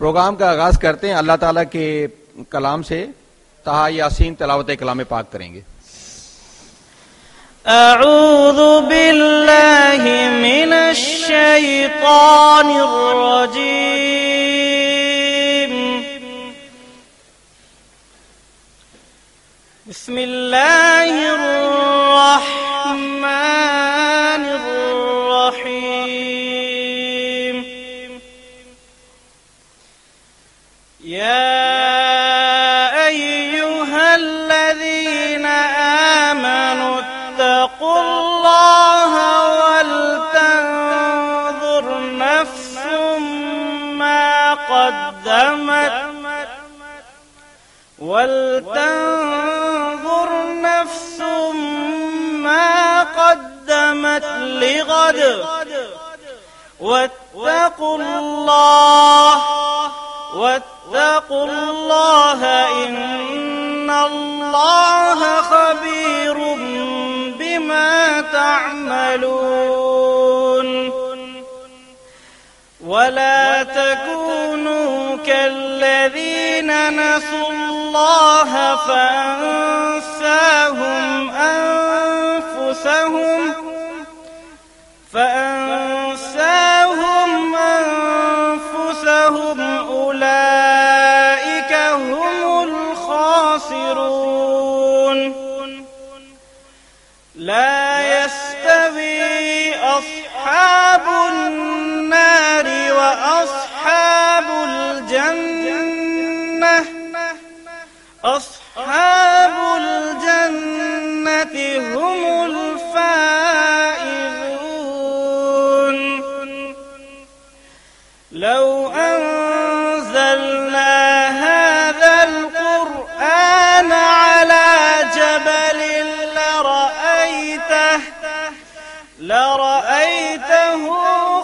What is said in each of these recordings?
Programme का आगाज करते हैं अल्लाह ताला के कलाम से। तहा यासीन तिलावत कलाम पाक करेंगे। अऊज़ु बिल्लाहि मिनश शैतानिर रजीम। बिस्मिल्लाहिर रहमानिर रहीम। या अय्युहल्लज़ीना आमनू इत्तक़ुल्लाह वलतंज़ुर नफ्सुम मा क़द्दमत लिग़द वत्तक़ुल्लाह इन्नल्लाह ख़बीरुम बिमा तअमलून। वला तकूनू कल्लज़ीन नसुल्लाह فأنساهم أنفسهم أولئك هم الخاسرون। لا يستوي أصحاب النار وأصحاب الجنة هم الفائزون। لو أنزلنا هذا القرآن على جبل لرأيته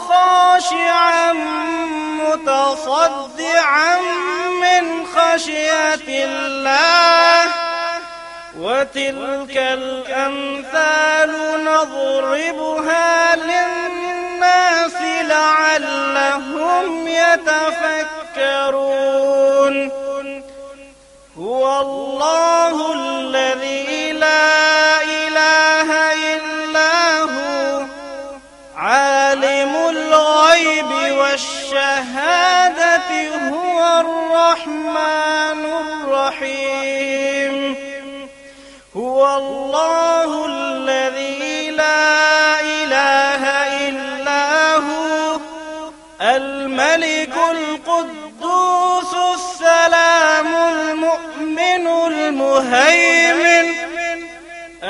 خاشعا متصدعا من خشية الله وتلك الأمثال نضربها للناس لعلهم يتفكرون। هو الله الذي لا إله إلا هو عالم الغيب والشهادة هو الرحمن الرحيم। هو الله الذي لا إله إلا هو الملك القدوس السلام المؤمن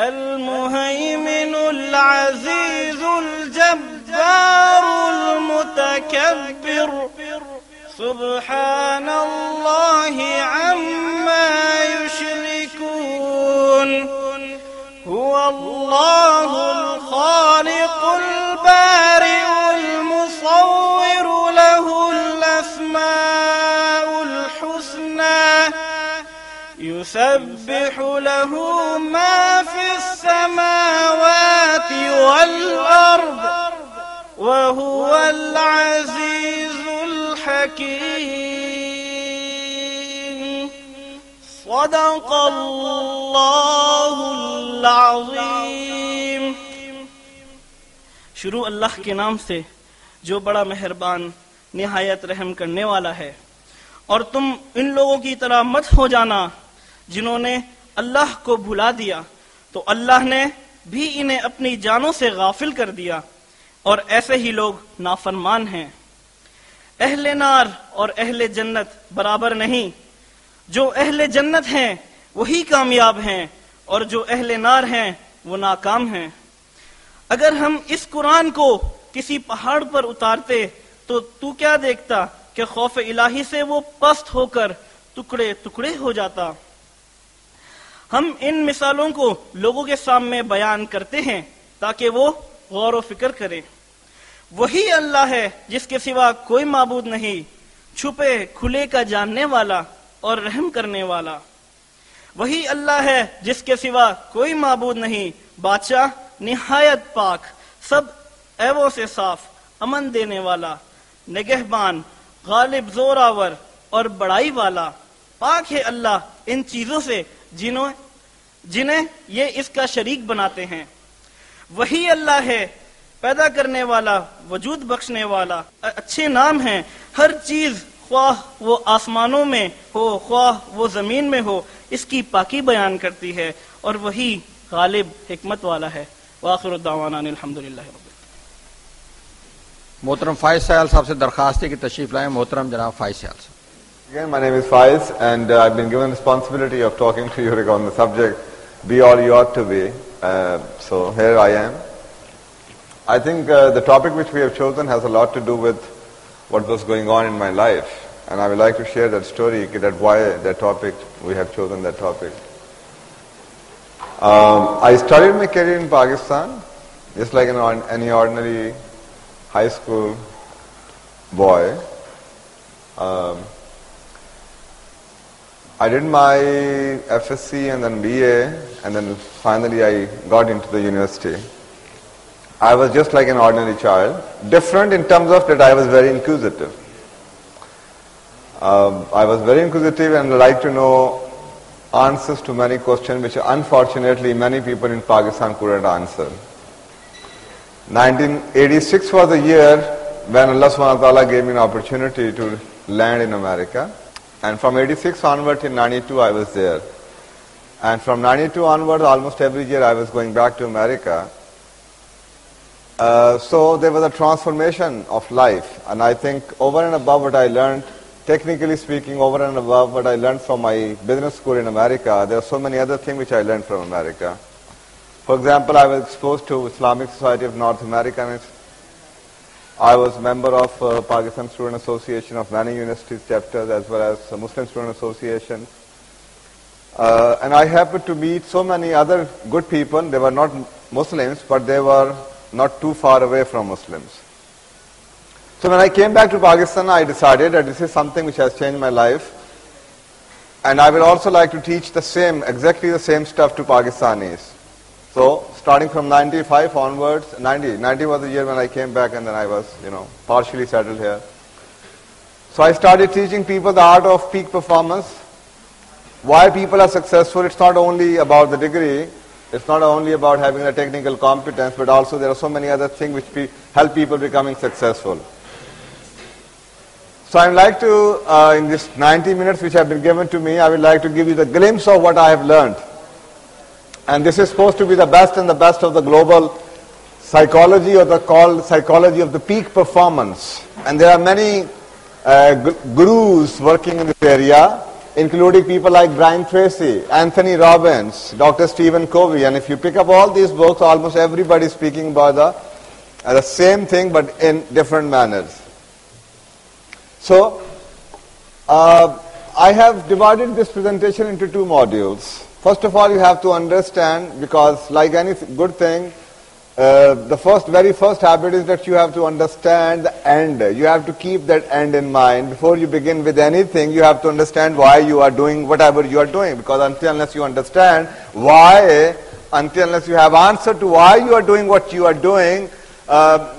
المهيمن العزيز الجبار المتكبر سبحان الله عما يشركون। هو الله الخالق البارئ المصور له الأسماء الحسنى يسبح له ما في السماوات والأرض وهو العزيز الحكيم। صدق الله العظीम। शुरू अल्लाह के नाम से जो बड़ा मेहरबान निहायत रहम करने वाला है। और तुम इन लोगों की तरह मत हो जाना जिन्होंने अल्लाह को भुला दिया तो अल्लाह ने भी इन्हें अपनी जानों से गाफिल कर दिया और ऐसे ही लोग नाफरमान हैं। अहले नार और अहले जन्नत बराबर नहीं। जो अहले जन्नत हैं वही कामयाब हैं और जो अहले नार हैं वो नाकाम हैं। अगर हम इस कुरान को किसी पहाड़ पर उतारते तो तू क्या देखता कि खौफ इलाही से वो पस्त होकर टुकड़े टुकड़े हो जाता। हम इन मिसालों को लोगों के सामने बयान करते हैं ताकि वो गौर व फिक्र करें। वही अल्लाह है जिसके सिवा कोई माबूद नहीं, छुपे खुले का जानने वाला और रहम करने वाला। वही अल्लाह है जिसके सिवा कोई माबूद नहीं, बादशाह निहायत पाक, सब ऐबों से साफ, अमन देने वाला, निगहबान गालिब जोरावर और बड़ाई वाला, पाक है अल्लाह इन चीजों से जिन्हें ये इसका शरीक बनाते हैं। वही अल्लाह है पैदा करने वाला, वजूद बख्शने वाला। अच्छे नाम हैं हर चीज, ख्वाह वो आसमानों में हो ख्वाह वो जमीन में हो, इसकी पाकी बयान करती है, और वही गालिब हिकमत वाला है। वाखिर दावाना अल्हम्दुलिल्लाह। मोहतरम फाइज सयाल साहब से दरखास्त है कि तशरीफ लाएं। मोहतरम जनाब फाइज सयाल साहब। Again, my name is Faiz, and I've been given responsibility of talking to you regarding the subject, be all you ought to be. So here I am. I think the topic which we have chosen has a lot to do with what was going on in my life, and I would like to share that story, that why that topic, we have chosen that topic. I started my career in Pakistan, just like any ordinary high school boy. I did my FSC and then BA, and then finally I got into the university. I was just like an ordinary child, different in terms of that I was very inquisitive. I was very inquisitive and liked to know answers to many questions which unfortunately many people in Pakistan couldn't answer. 1986 was the year when Allah subhanahu wa ta'ala gave me an opportunity to land in America. And from 86 onward till 92 I was there. And from 92 onward, almost every year I was going back to America. So there was a transformation of life. And I think over and above what I learned, technically speaking, over and above what I learned from my business school in America, there are so many other things which I learned from America. For example, I was exposed to Islamic Society of North America. I was a member of Pakistan Student Association of many universities chapters, as well as Muslim Student Association. And I happened to meet so many other good people. They were not Muslims, but they were not too far away from Muslims. So when I came back to Pakistan, I decided that this is something which has changed my life. And I would also like to teach exactly the same stuff to Pakistanis. So starting from 95 onwards, 90 was the year when I came back, and then I was, partially settled here. So I started teaching people the art of peak performance. Why people are successful, it's not only about the degree, it's not only about having the technical competence, but also there are so many other things which help people becoming successful. So I would like to, in this 90 minutes which have been given to me, I would like to give you the glimpse of what I have learned. And this is supposed to be the best and the best of the global psychology, or called psychology of the peak performance. And there are many gurus working in this area, including people like Brian Tracy, Anthony Robbins, Dr. Stephen Covey. And if you pick up all these books, almost everybody is speaking about the same thing, but in different manners. So, I have divided this presentation into two modules. First of all, you have to understand, because like any good thing, the very first habit is that you have to understand the end. You have to keep that end in mind. Before you begin with anything, you have to understand why you are doing whatever you are doing. Because unless you understand why, unless you have answer to why you are doing what you are doing,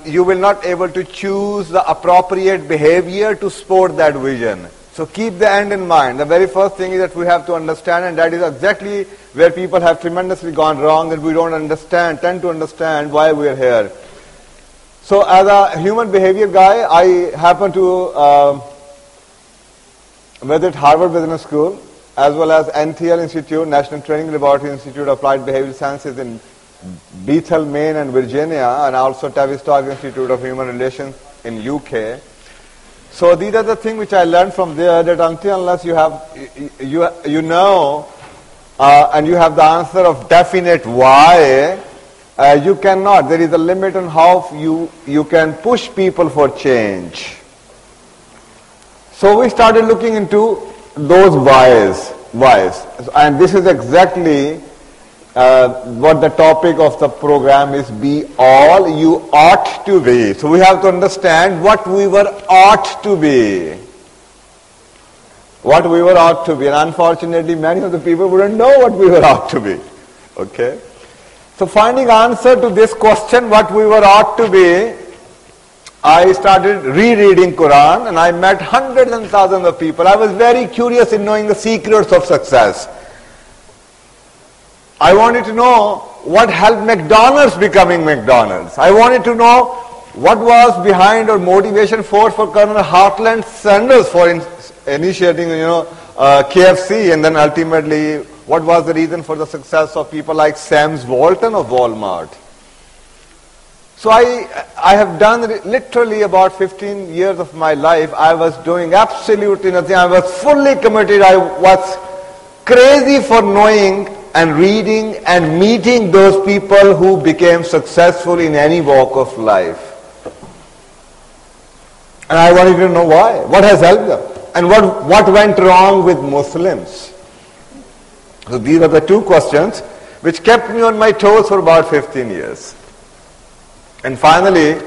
you will not able to choose the appropriate behavior to support that vision. So keep the end in mind. The very first thing is that we have to understand, and that is exactly where people have tremendously gone wrong, that we don't tend to understand why we are here. So as a human behavior guy, I happen to visit Harvard Business School, as well as NTL Institute, National Training Laboratory Institute of Applied Behavioral Sciences in Bethel, Maine and Virginia, and also Tavistock Institute of Human Relations in UK. So these are the things which I learned from there, that unless you have, and you have the answer of definite why, you cannot. There is a limit on how you can push people for change. So we started looking into those whys. And this is exactly what the topic of the program is, be all you ought to be. So we have to understand what we were ought to be. What we were ought to be. And unfortunately, many of the people wouldn't know what we were ought to be. Okay? So finding answer to this question, what we were ought to be, I started rereading Quran and I met hundreds and thousands of people. I was very curious in knowing the secrets of success. I wanted to know what helped McDonald's becoming McDonald's. I wanted to know what was behind or motivation for Colonel Heartland Sanders for initiating, KFC, and then ultimately what was the reason for the success of people like Sam Walton of Walmart. So I have done literally about 15 years of my life. I was doing absolutely nothing. I was fully committed. I was crazy for knowing and reading and meeting those people who became successful in any walk of life. And I wanted to know why. What has helped them? And what went wrong with Muslims? So these are the two questions which kept me on my toes for about 15 years. And finally,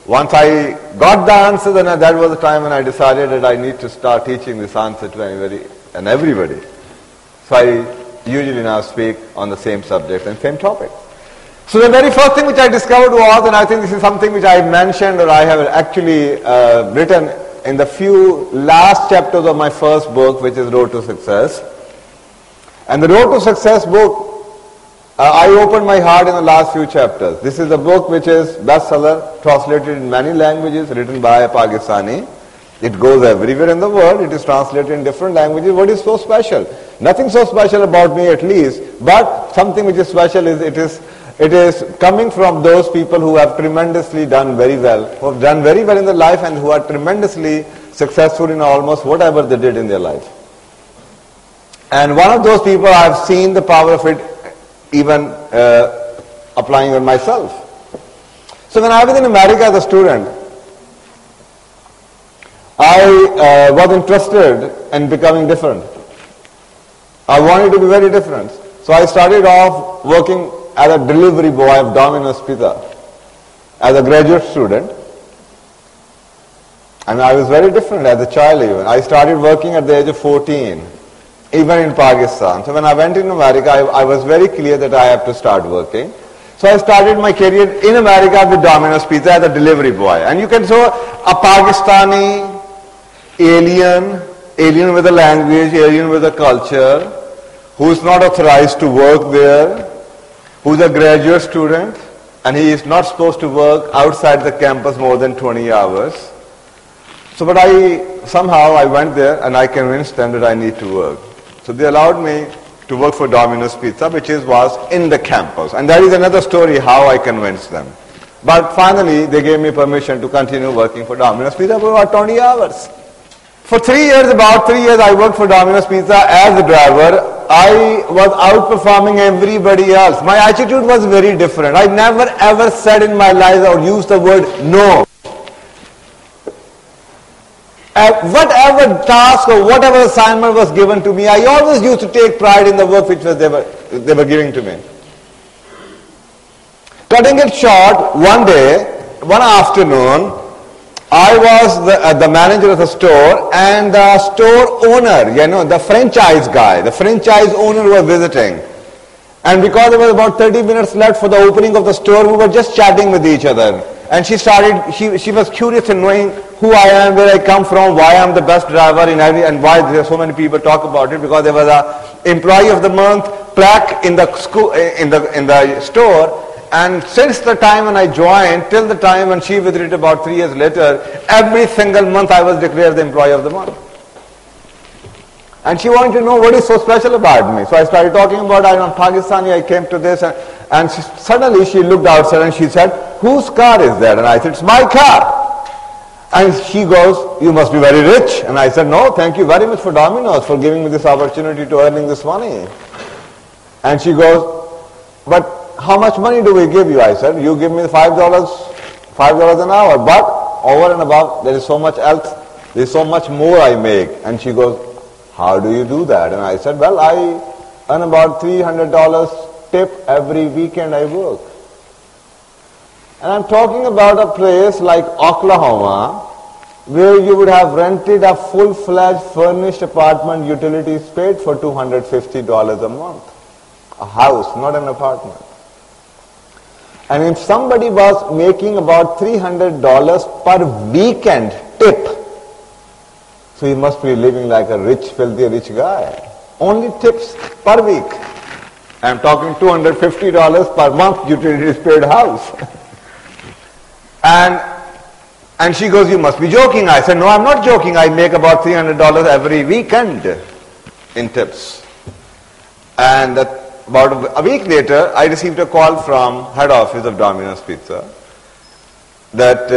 once I got the answer, then that was the time when I decided that I need to start teaching this answer to anybody and everybody. So I usually now speak on the same subject and same topic. So the very first thing which I discovered was, and I think this is something which I mentioned or I have actually written in the few last chapters of my first book, which is Road to Success. And the Road to Success book, I opened my heart in the last few chapters. This is a book which is bestseller, translated in many languages, written by a Pakistani. It goes everywhere in the world. It is translated in different languages. What is so special? Nothing so special about me, at least, but something which is special is it is coming from those people who have tremendously done very well, who have done very well in their life and who are tremendously successful in almost whatever they did in their life. And one of those people, I have seen the power of it even applying on myself. So when I was in America as a student, I was interested in becoming different. I wanted to be very different. So I started off working as a delivery boy of Domino's Pizza as a graduate student. And I was very different as a child even. I started working at the age of 14. Even in Pakistan. So when I went in America, I was very clear that I have to start working. So I started my career in America with Domino's Pizza as a delivery boy. And you can show a Pakistani alien with a language, alien with a culture, who is not authorized to work there, who is a graduate student, and he is not supposed to work outside the campus more than 20 hours. So but somehow I went there and I convinced them that I need to work. So they allowed me to work for Domino's Pizza, which was in the campus. And that is another story how I convinced them. But finally, they gave me permission to continue working for Domino's Pizza for about 20 hours. For about 3 years, I worked for Domino's Pizza as a driver. I was outperforming everybody else. My attitude was very different. I never ever said in my life or used the word no. Whatever task or whatever assignment was given to me, I always used to take pride in the work which they were giving to me. Cutting it short, one afternoon, I was the manager of the store, and the store owner, the franchise guy, the franchise owner was visiting. And because there was about 30 minutes left for the opening of the store, we were just chatting with each other. And she was curious in knowing who I am, where I come from, why I'm the best driver and why there are so many people talk about it, because there was a employee of the month plaque in the store. And since the time when I joined, till the time when she visited about 3 years later, every single month I was declared the employee of the month. And she wanted to know what is so special about me. So I started talking about I'm Pakistani, I came to this, and suddenly she looked outside and she said, "Whose car is that?" And I said, "It's my car." And she goes, "You must be very rich." And I said, "No, thank you very much for Domino's for giving me this opportunity to earning this money." And she goes, "But how much money do we give you?" I said, "You give me $5 an hour, but over and above, there is so much else, there is so much more I make." And she goes, "How do you do that?" And I said, "Well, I earn about $300 tip every weekend I work." And I'm talking about a place like Oklahoma, where you would have rented a full-fledged furnished apartment, utilities paid for $250 a month. A house, not an apartment. And if somebody was making about $300 per weekend tip, so he must be living like a rich, filthy rich guy. Only tips per week. I'm talking $250 per month utilities paid house. And she goes, you must be joking. I said, no, I'm not joking. I make about $300 every weekend in tips. And about a week later, I received a call from head office of Domino's Pizza that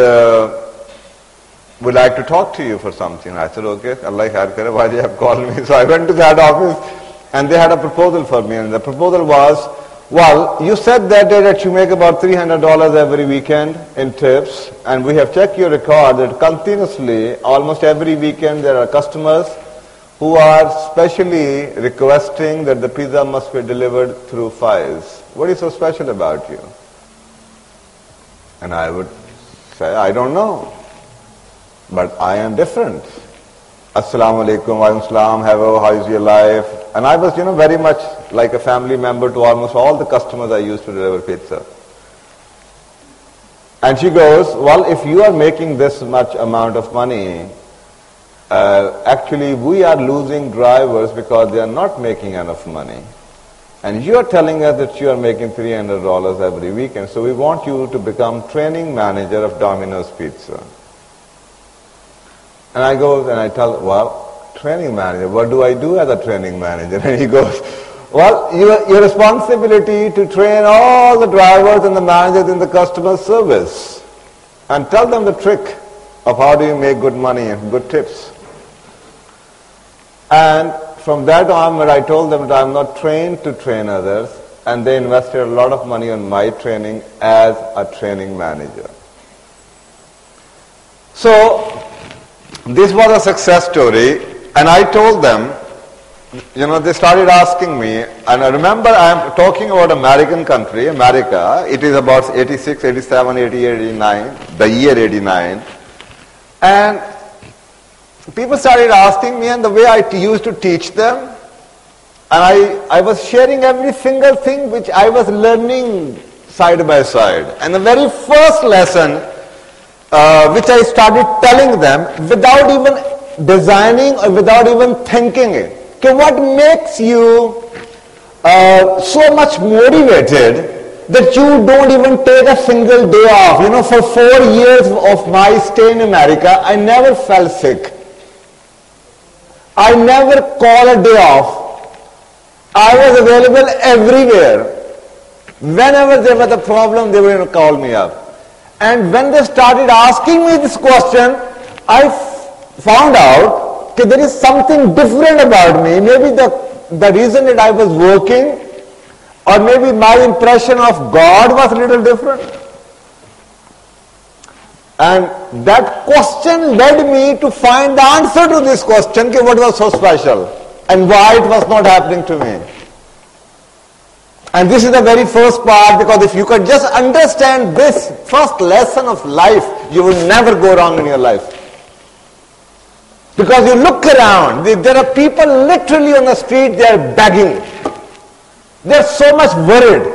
would like to talk to you for something. I said, okay, Allah khair kare, why do you have called me? So I went to the head office and they had a proposal for me. And the proposal was, well, you said that day that you make about $300 every weekend in tips, and we have checked your record that continuously, almost every weekend, there are customers who are specially requesting that the pizza must be delivered through files. What is so special about you? And I would say, I don't know, but I am different. Assalamu alaikum, wa alaikum salam, hello, how is your life? And I was, very much like a family member to almost all the customers I used to deliver pizza. And she goes, well, if you are making this much amount of money, actually we are losing drivers because they are not making enough money. And you are telling us that you are making $300 every weekend, so we want you to become training manager of Domino's Pizza. And I go and I tell, well, training manager, what do I do as a training manager? And he goes, well, your responsibility to train all the drivers and the managers in the customer service and tell them the trick of how do you make good money and good tips. And from that onward, I told them that I'm not trained to train others, and they invested a lot of money on my training as a training manager. So, this was a success story, and I told them, they started asking me, and I remember I am talking about American country, America. It is about 86, 87, 88, 89, the year 89. And people started asking me, and the way I used to teach them, and I was sharing every single thing which I was learning side by side. And the very first lesson which I started telling them without even designing or without even thinking it. Okay, what makes you so much motivated that you don't even take a single day off? For 4 years of my stay in America, I never fell sick. I never called a day off. I was available everywhere. Whenever there was a problem, they were going to call me up. And when they started asking me this question, I found out that there is something different about me. Maybe the reason that I was working, or maybe my impression of God was a little different. And that question led me to find the answer to this question, what was so special and why it was not happening to me. And this is the very first part, because if you could just understand this first lesson of life, you will never go wrong in your life. Because you look around, there are people literally on the street, they are begging. They are so much worried.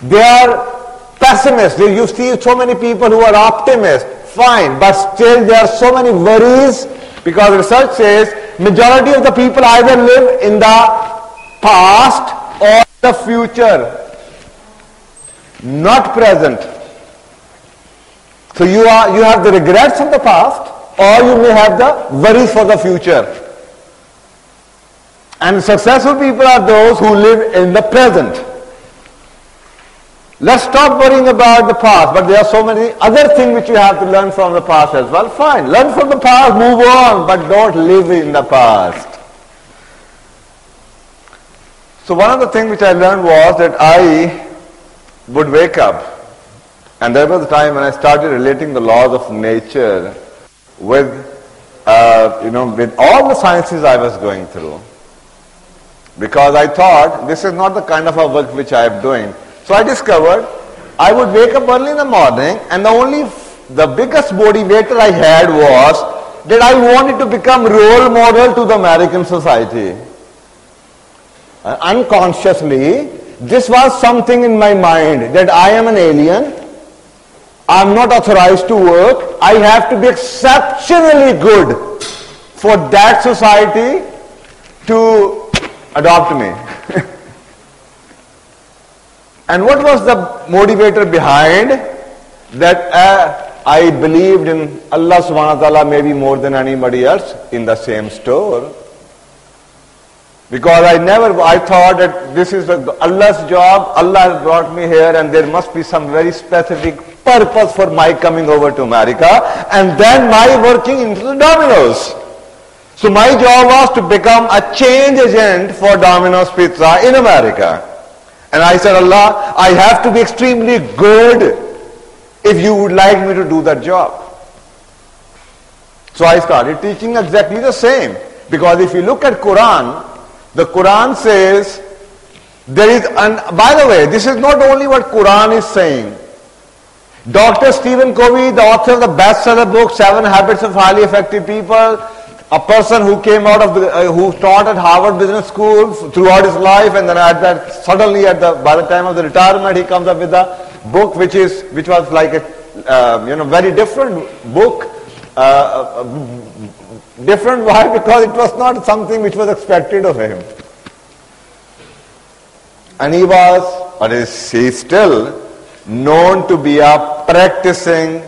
They are pessimists. You see so many people who are optimists. Fine, but still there are so many worries, because research says majority of the people either live in the past or the future, not present. So you have the regrets of the past, or you may have the worries for the future. And successful people are those who live in the present. Let's stop worrying about the past, but there are so many other things which you have to learn from the past as well. Fine, learn from the past, move on, but don't live in the past. So one of the things which I learned was that I would wake up, and there was a time when I started relating the laws of nature with, with all the sciences I was going through. Because I thought this is not the kind of a work which I am doing. So I discovered I would wake up early in the morning, and the biggest motivator I had was that I wanted to become role model to the American society. Unconsciously, this was something in my mind that I am an alien. I'm not authorized to work. I have to be exceptionally good for that society to adopt me. And what was the motivator behind that? I believed in Allah subhanahu wa ta'ala maybe more than anybody else in the same store. Because I thought that this is Allah's job, Allah has brought me here and there must be some very specific purpose for my coming over to America and then my working into the Domino's. So my job was to become a change agent for Domino's Pizza in America. And I said, Allah, I have to be extremely good if you would like me to do that job. So I started teaching exactly the same. Because if you look at Quran, the Quran says, there is, and by the way, this is not only what Quran is saying. Dr. Stephen Covey, the author of the bestseller book, 7 Habits of Highly Effective People, a person who came out of who taught at Harvard Business School throughout his life, and then by the time of the retirement, he comes up with a book which was like a very different book. Different why? Because it was not something which was expected of him. And he was, or is he still, known to be a practicing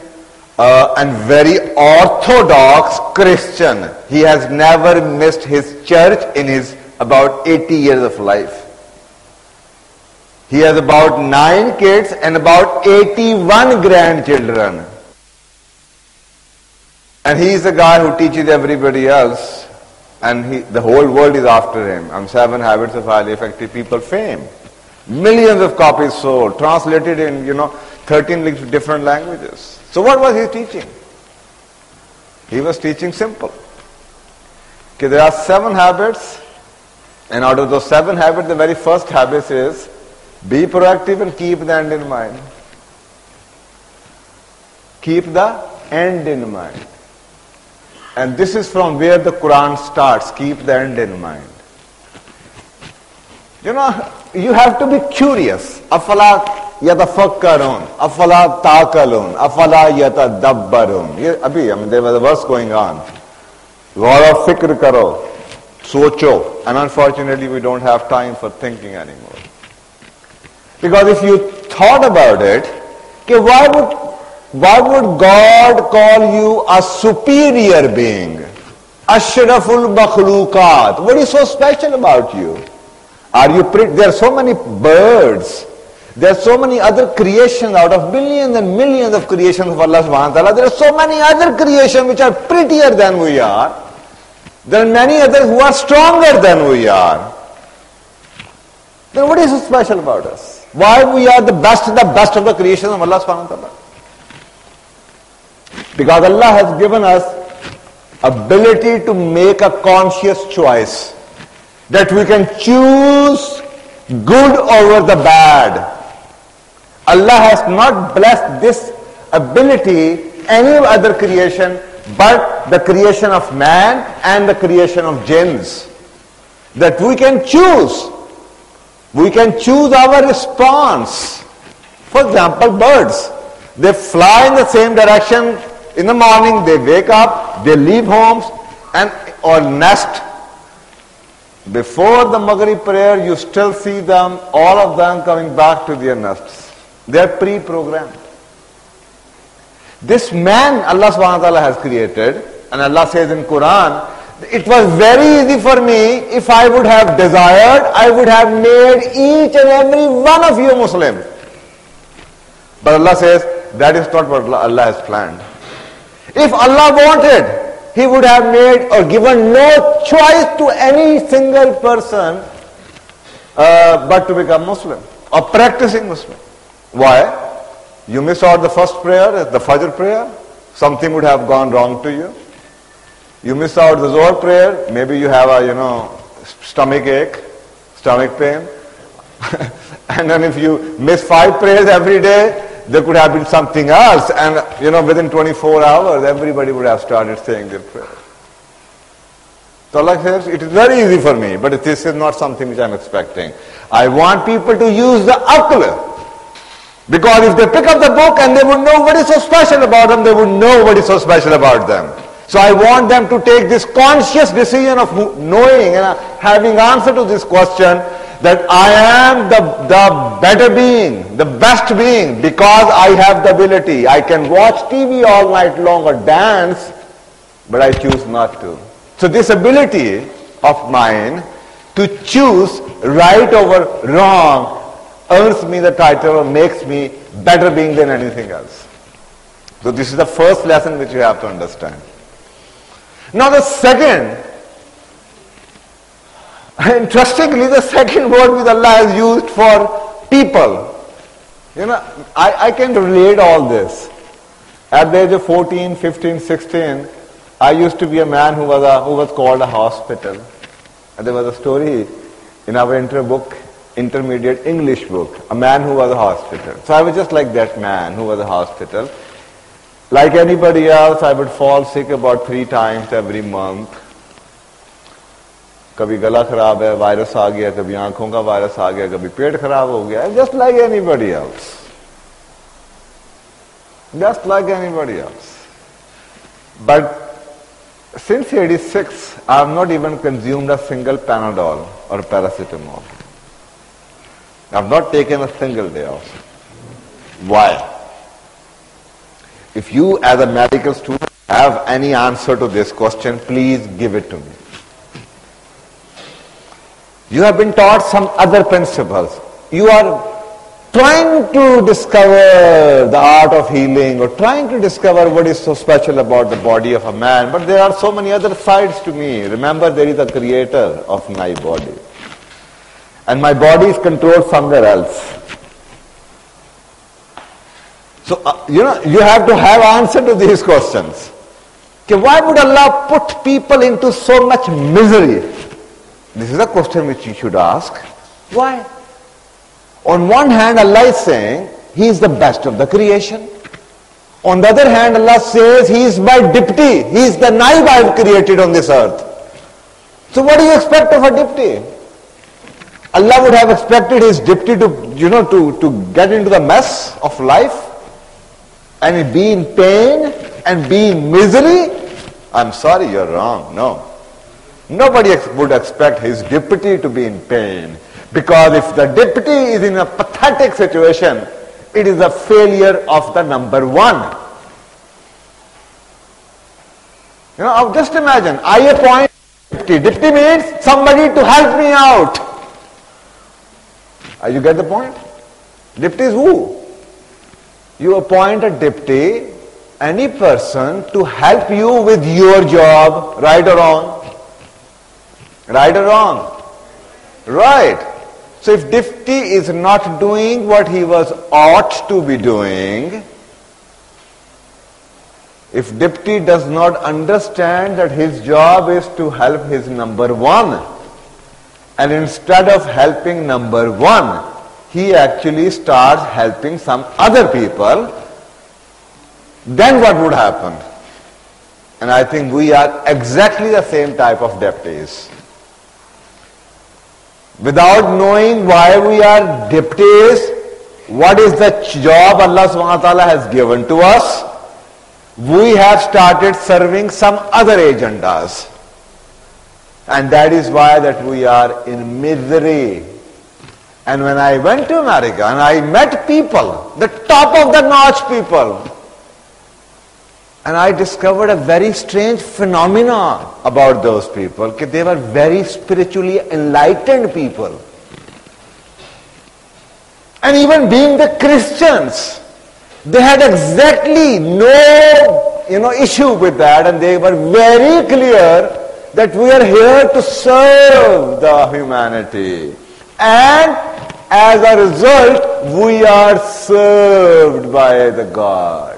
and very orthodox Christian. He has never missed his church in his about 80 years of life. He has about 9 kids and about 81 grandchildren. And he is the guy who teaches everybody else, and the whole world is after him. And 7 Habits of Highly Effective People fame. Millions of copies sold, translated in 13 different languages. So what was he teaching? He was teaching simple. Okay, there are 7 habits, and out of those 7 habits, the very first habit is be proactive and keep the end in mind. Keep the end in mind. And this is from where the Quran starts, keep the end in mind. You have to be curious. Afala yatafakkarun, afala taqalun, afala yatadabbarun. There was a verse going on. Gaura fikr karo, socho. And unfortunately we don't have time for thinking anymore. Because if you thought about it, why would God call you a superior being? Ashraful makhluqat. What is so special about you? There are so many birds. There are so many other creations out of billions and millions of creations of Allah subhanahu wa ta'ala. There are so many other creations which are prettier than we are. There are many others who are stronger than we are. Then what is so special about us? Why we are the best of the creations of Allah subhanahu wa ta'ala? Because Allah has given us ability to make a conscious choice. That we can choose good over the bad. Allah has not blessed this ability any other creation but the creation of man and the creation of jinns. That we can choose. We can choose our response. For example, birds. They fly in the same direction. In the morning they wake up, they leave homes or nest. Before the Maghrib prayer, you still see them, all of them coming back to their nests. They are pre-programmed. This man Allah subhanahu wa ta'ala has created, and Allah says in Quran, it was very easy for me, if I would have desired, I would have made each and every one of you Muslim. But Allah says, that is not what Allah has planned. If Allah wanted, He would have made or given no choice to any single person but to become Muslim or practicing Muslim. Why? You miss out the first prayer, the Fajr prayer, something would have gone wrong to you. You miss out the Zohar prayer, maybe you have a stomach ache, stomach pain. And then if you miss 5 prayers every day, there could have been something else, and within 24 hours everybody would have started saying their prayer. So Allah says, it is very easy for me, but this is not something which I am expecting. I want people to use the aql. Because if they pick up the book and they would know what is so special about them, they would know what is so special about them. So I want them to take this conscious decision of knowing and having answer to this question, that I am the better being, the best being, because I have the ability. I can watch TV all night long or dance, but I choose not to. So this ability of mine to choose right over wrong earns me the title or makes me better being than anything else. So this is the first lesson which you have to understand. Now the second, interestingly, the second word which Allah has used for people. I can relate all this. At the age of 14, 15, 16, I used to be a man who was called a hospital. And there was a story in our intermediate English book, a man who was a hospital. So I was just like that man who was a hospital. Like anybody else, I would fall sick about 3 times every month. कभी गला खराब है, virus आ गया, कभी आंखों का virus आ गया, कभी पेट खराब हो गया. Just like anybody else. Just like anybody else. But since 86, I have not even consumed a single Panadol or paracetamol. I have not taken a single day off. Why? If you as a medical student have any answer to this question, please give it to me. You have been taught some other principles. You are trying to discover the art of healing or trying to discover what is so special about the body of a man, but there are so many other sides to me. Remember, there is a creator of my body. And my body is controlled somewhere else. So, you have to have answer to these questions. Okay, why would Allah put people into so much misery? This is a question which you should ask. Why? On one hand, Allah is saying He is the best of the creation. On the other hand, Allah says He is my deputy. He is the naib I have created on this earth. So what do you expect of a deputy? Allah would have expected His deputy to get into the mess of life and be in pain and be in misery. I'm sorry, you're wrong. No. Nobody would expect his deputy to be in pain. Because if the deputy is in a pathetic situation, it is a failure of the number one. Just imagine, I appoint deputy. Deputy means somebody to help me out. You get the point? Deputy is who? You appoint a deputy, any person to help you with your job, right or wrong? Right or wrong? Right. So if deputy is not doing what he was ought to be doing, if deputy does not understand that his job is to help his number one, and instead of helping number one, he actually starts helping some other people, then what would happen? And I think we are exactly the same type of deputies. Without knowing why we are deputies, what is the job Allah subhanahu wa ta'ala has given to us, we have started serving some other agendas. And that is why that we are in misery. And when I went to America and I met people, the top of the notch people, and I discovered a very strange phenomena about those people. They were very spiritually enlightened people. And even being the Christians, they had exactly no issue with that, and they were very clear that we are here to serve the humanity. And as a result, we are served by the God.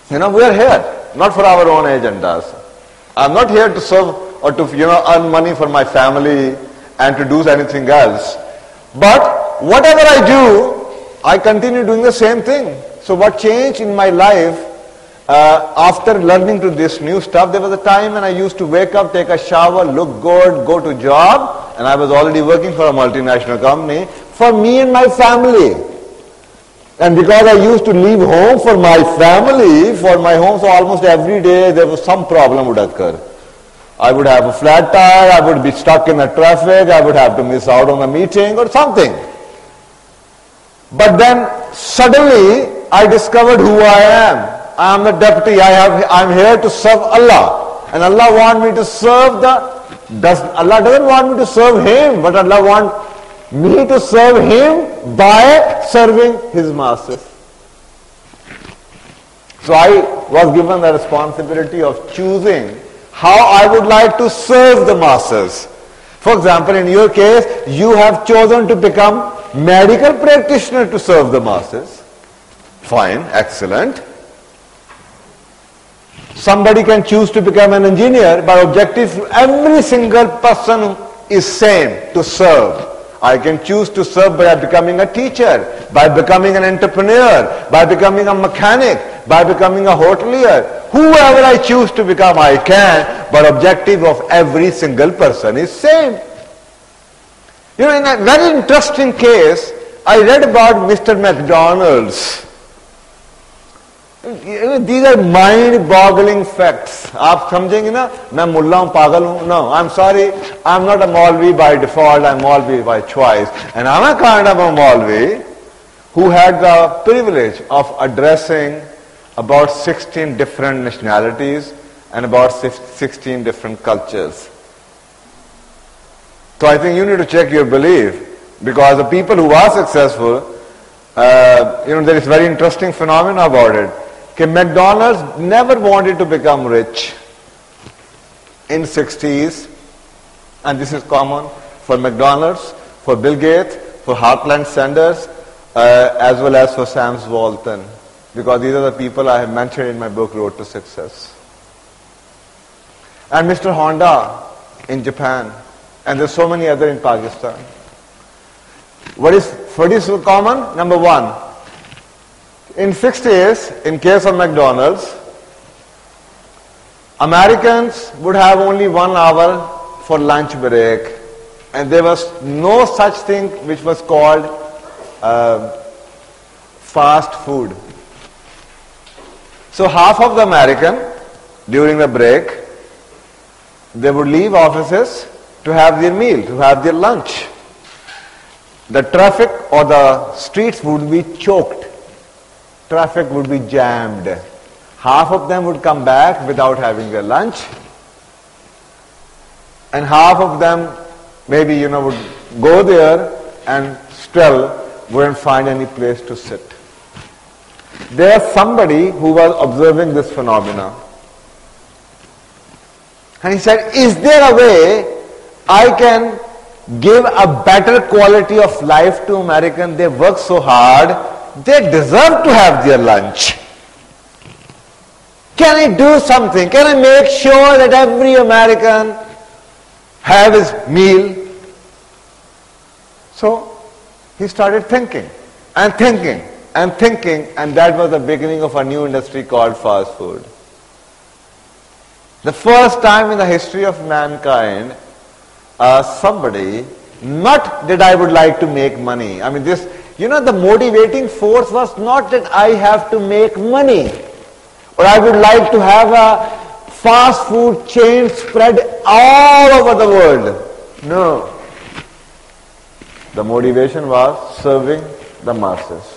We are here, not for our own agendas. I'm not here to serve or to earn money for my family and to do anything else. But whatever I do, I continue doing the same thing. So what changed in my life after learning to this new stuff, there was a time when I used to wake up, take a shower, look good, go to job, and I was already working for a multinational company, for me and my family. And because I used to leave home for my family, for my home, so almost every day there was some problem would occur. I would have a flat tire, I would be stuck in the traffic, I would have to miss out on a meeting or something. But then suddenly I discovered who I am. I am the deputy, I am here to serve Allah. And Allah wants me to serve Allah doesn't want me to serve Him, but Allah wants me to serve Him by serving His masters. So I was given the responsibility of choosing how I would like to serve the masses. For example, in your case, you have chosen to become medical practitioner to serve the masses. Fine, excellent. Somebody can choose to become an engineer, but objective every single person is same, to serve. I can choose to serve by becoming a teacher, by becoming an entrepreneur, by becoming a mechanic, by becoming a hotelier. Whoever I choose to become, I can, but objective of every single person is same. You know, in a very interesting case, I read about Mr. McDonald's. These are mind-boggling facts. आप समझेंगे ना, मैं मुल्ला हूँ, पागल हूँ? No, I'm sorry, I'm not a Maulvi by default, I'm Maulvi by choice. And I'm a kind of a Maulvi who had the privilege of addressing about 16 different nationalities and about 16 different cultures. So I think you need to check your belief, because the people who are successful, there is very interesting phenomena about it. Okay, McDonald's never wanted to become rich in 60s, and this is common for McDonald's, for Bill Gates, for Heartland Sanders, as well as for Sam Walton, because these are the people I have mentioned in my book, Road to Success. And Mr. Honda in Japan, and there's so many other in Pakistan. What is so common? Number one, in 60s, in case of McDonald's, Americans would have only 1 hour for lunch break, and there was no such thing which was called fast food. So half of the American, during the break, they would leave offices to have their meal, to have their lunch. The traffic or the streets would be choked. Traffic would be jammed. Half of them would come back without having their lunch, and half of them maybe would go there and still wouldn't find any place to sit. There's somebody who was observing this phenomena, and he said, is there a way I can give a better quality of life to Americans? They work so hard, they deserve to have their lunch. Can I do something? Can I make sure that every American have his meal? So he started thinking and thinking and thinking, and that was the beginning of a new industry called fast food. The first time in the history of mankind, somebody, not that I would like to make money. I mean, the motivating force was not that I have to make money, or I would like to have a fast food chain spread all over the world. No. The motivation was serving the masses.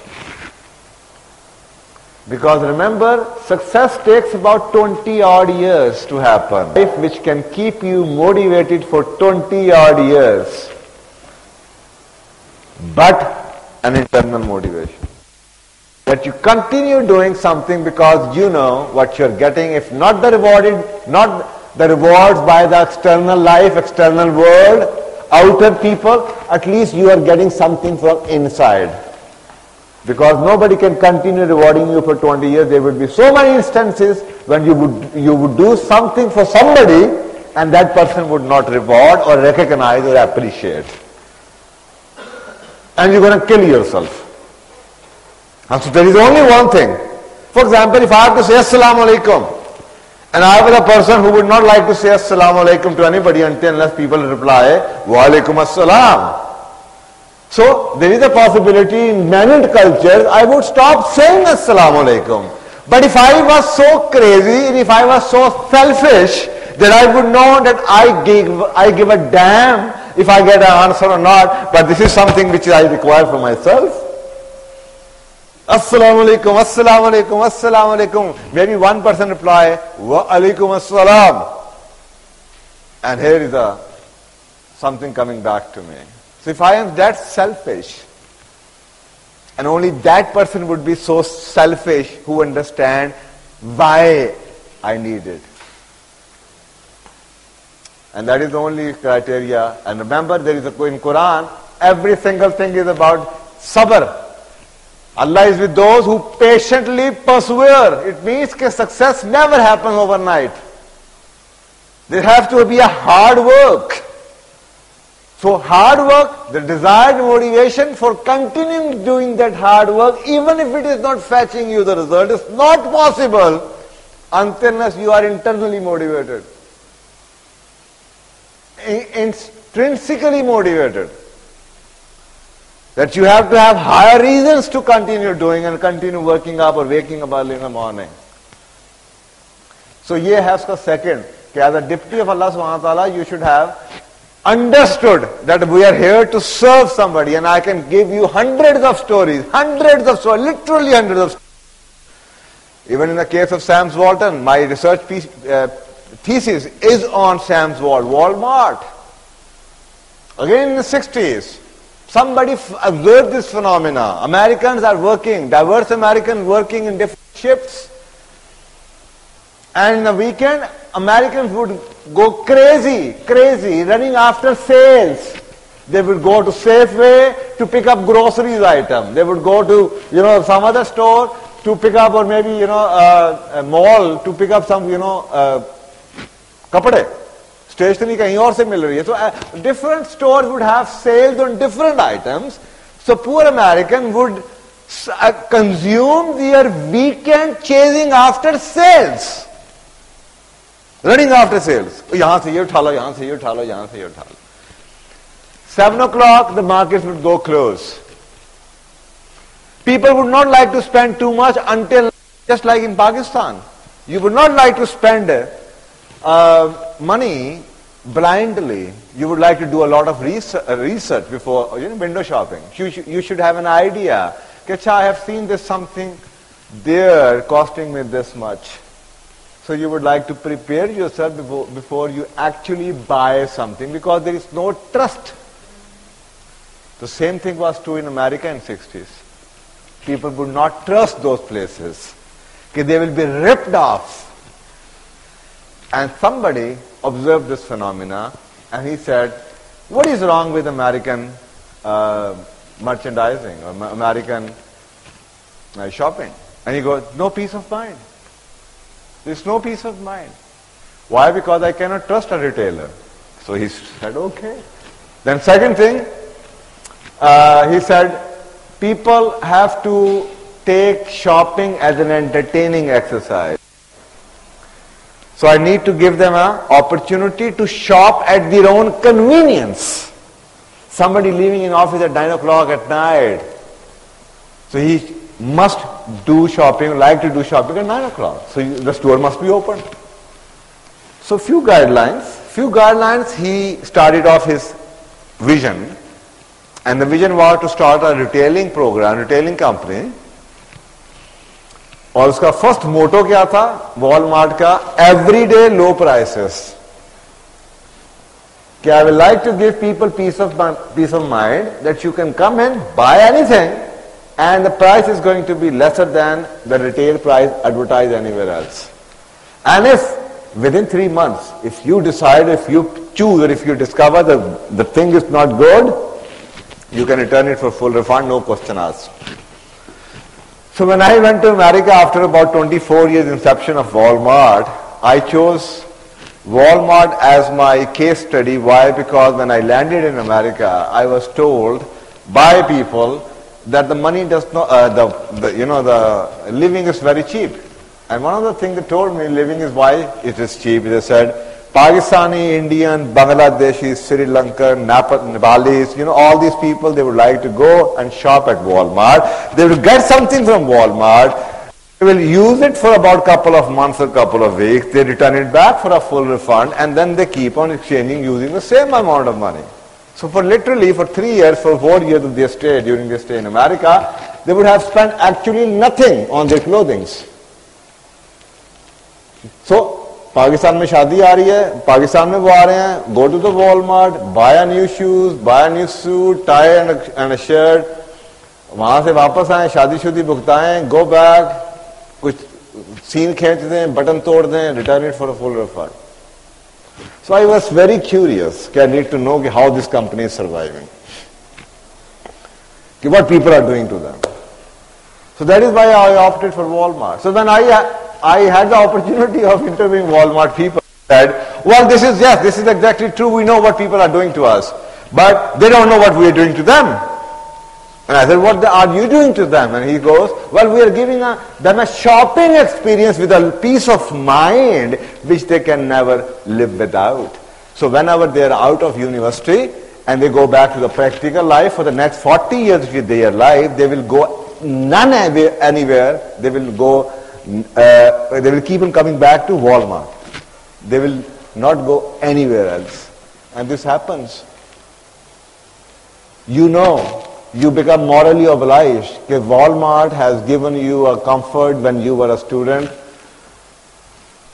Because remember, success takes about 20 odd years to happen. Life which can keep you motivated for 20 odd years. But an internal motivation. That you continue doing something because you know what you're getting. If not the rewards by the external life, external world, outer people, at least you are getting something from inside. Because nobody can continue rewarding you for 20 years. There would be so many instances when you would do something for somebody and that person would not reward or recognize or appreciate. And you're going to kill yourself. And so there is only one thing. For example, if I have to say Assalamu alaikum, and I was a person who would not like to say Assalamu alaikum to anybody unless people reply Wa alaikum assalam. So there is a possibility in many cultures I would stop saying Assalamu alaikum. But if I was so crazy and if I was so selfish that I would know that I give a damn if I get an answer or not, but this is something which I require for myself. Assalamu alaikum, assalamu alaikum, assalamu alaikum. Maybe one person reply, wa alaikum assalam. And here is something coming back to me. So if I am that selfish, and only that person would be so selfish who understand why I need it. And that is the only criteria. And remember, there is in Quran, every single thing is about sabr. Allah is with those who patiently persevere. It means that success never happens overnight. There has to be a hard work. So hard work, the desired motivation for continuing doing that hard work, even if it is not fetching you the result, is not possible unless you are internally motivated. Intrinsically motivated. That you have to have higher reasons to continue doing and continue working up or waking up early in the morning. So ye has the second, as a deputy of Allah subhanahu wa ta'ala, you should have understood that we are here to serve somebody, and I can give you hundreds of stories, literally hundreds of stories. Even in the case of Sam's Walton, my research thesis is on Sam's Walmart. Again in the 60s. Somebody observed this phenomena. Americans are working, diverse Americans working in different shifts. And in the weekend, Americans would go crazy, running after sales. They would go to Safeway to pick up groceries item. They would go to, some other store to pick up, or maybe, a mall to pick up some, kapade. Stationery kahin aur se mil rahi hai. So different stores would have sales on different items. So poor American would consume their weekend chasing after sales. Running after sales. Yahan se ye utha lo, yahan se ye utha lo, yahan se ye utha lo. 7 o'clock the markets would go close. People would not like to spend too much until, just like in Pakistan, you would not like to spend money blindly. You would like to do a lot of research before window shopping. You should have an idea. I have seen this something there costing me this much. So you would like to prepare yourself before you actually buy something, because there is no trust. The same thing was true in America in 60s. People would not trust those places. They will be ripped off. And somebody observed this phenomena, and he said, what is wrong with American merchandising or American shopping? And he goes, no peace of mind. There's no peace of mind. Why? Because I cannot trust a retailer. So he said, okay. Then second thing, he said, people have to take shopping as an entertaining exercise. So I need to give them an opportunity to shop at their own convenience. Somebody leaving in office at 9 o'clock at night. So he must do shopping, like to do shopping at 9 o'clock. So the store must be open. So few guidelines he started off his vision. And the vision was to start a retailing program, retailing company. और उसका first मोटो क्या था Walmart का? Everyday low prices. कि I will like to give people peace of mind that you can come and buy anything and the price is going to be lesser than the retail price advertised anywhere else. And if within 3 months, if you decide, if you choose, or if you discover that the thing is not good, you can return it for full refund, no question asked. So when I went to America after about 24 years inception of Walmart, I chose Walmart as my case study. Why? Because when I landed in America, I was told by people that the money does not, the living is very cheap. And one of the things they told me, living is why it is cheap. They said, Pakistani, Indian, Bangladeshi, Sri Lankan, Nepalis, all these people, they would like to go and shop at Walmart. They will get something from Walmart. They will use it for about couple of months or couple of weeks. They return it back for a full refund, and then they keep on exchanging using the same amount of money. So for 3 years, for 4 years of their stay, during their stay in America, they would have spent actually nothing on their clothing. So Pakistan में शादी आ रही है, पाकिस्तान में वो आ रहे हैं, go to the Walmart, buy a new shoes, buy a new suit, tie and a shirt, वहां से वापस आए, शादी भुगताएं, go back, कुछ सीन खींच दें, बटन तोड़ दें, return it for a full refund. So I was very curious, I need to know how this company is surviving, what people are doing to them. So that is why I opted for Walmart. So when I had the opportunity of interviewing Walmart people, said, well, this is exactly true. We know what people are doing to us, but they don't know what we are doing to them. And I said, what are you doing to them? And he goes, well, we are giving them a shopping experience with a peace of mind which they can never live without. So whenever they are out of university and they go back to the practical life for the next 40 years of their life, they will go anywhere. They will keep on coming back to Walmart. They will not go anywhere else. And this happens. You become morally obliged. Walmart has given you a comfort when you were a student.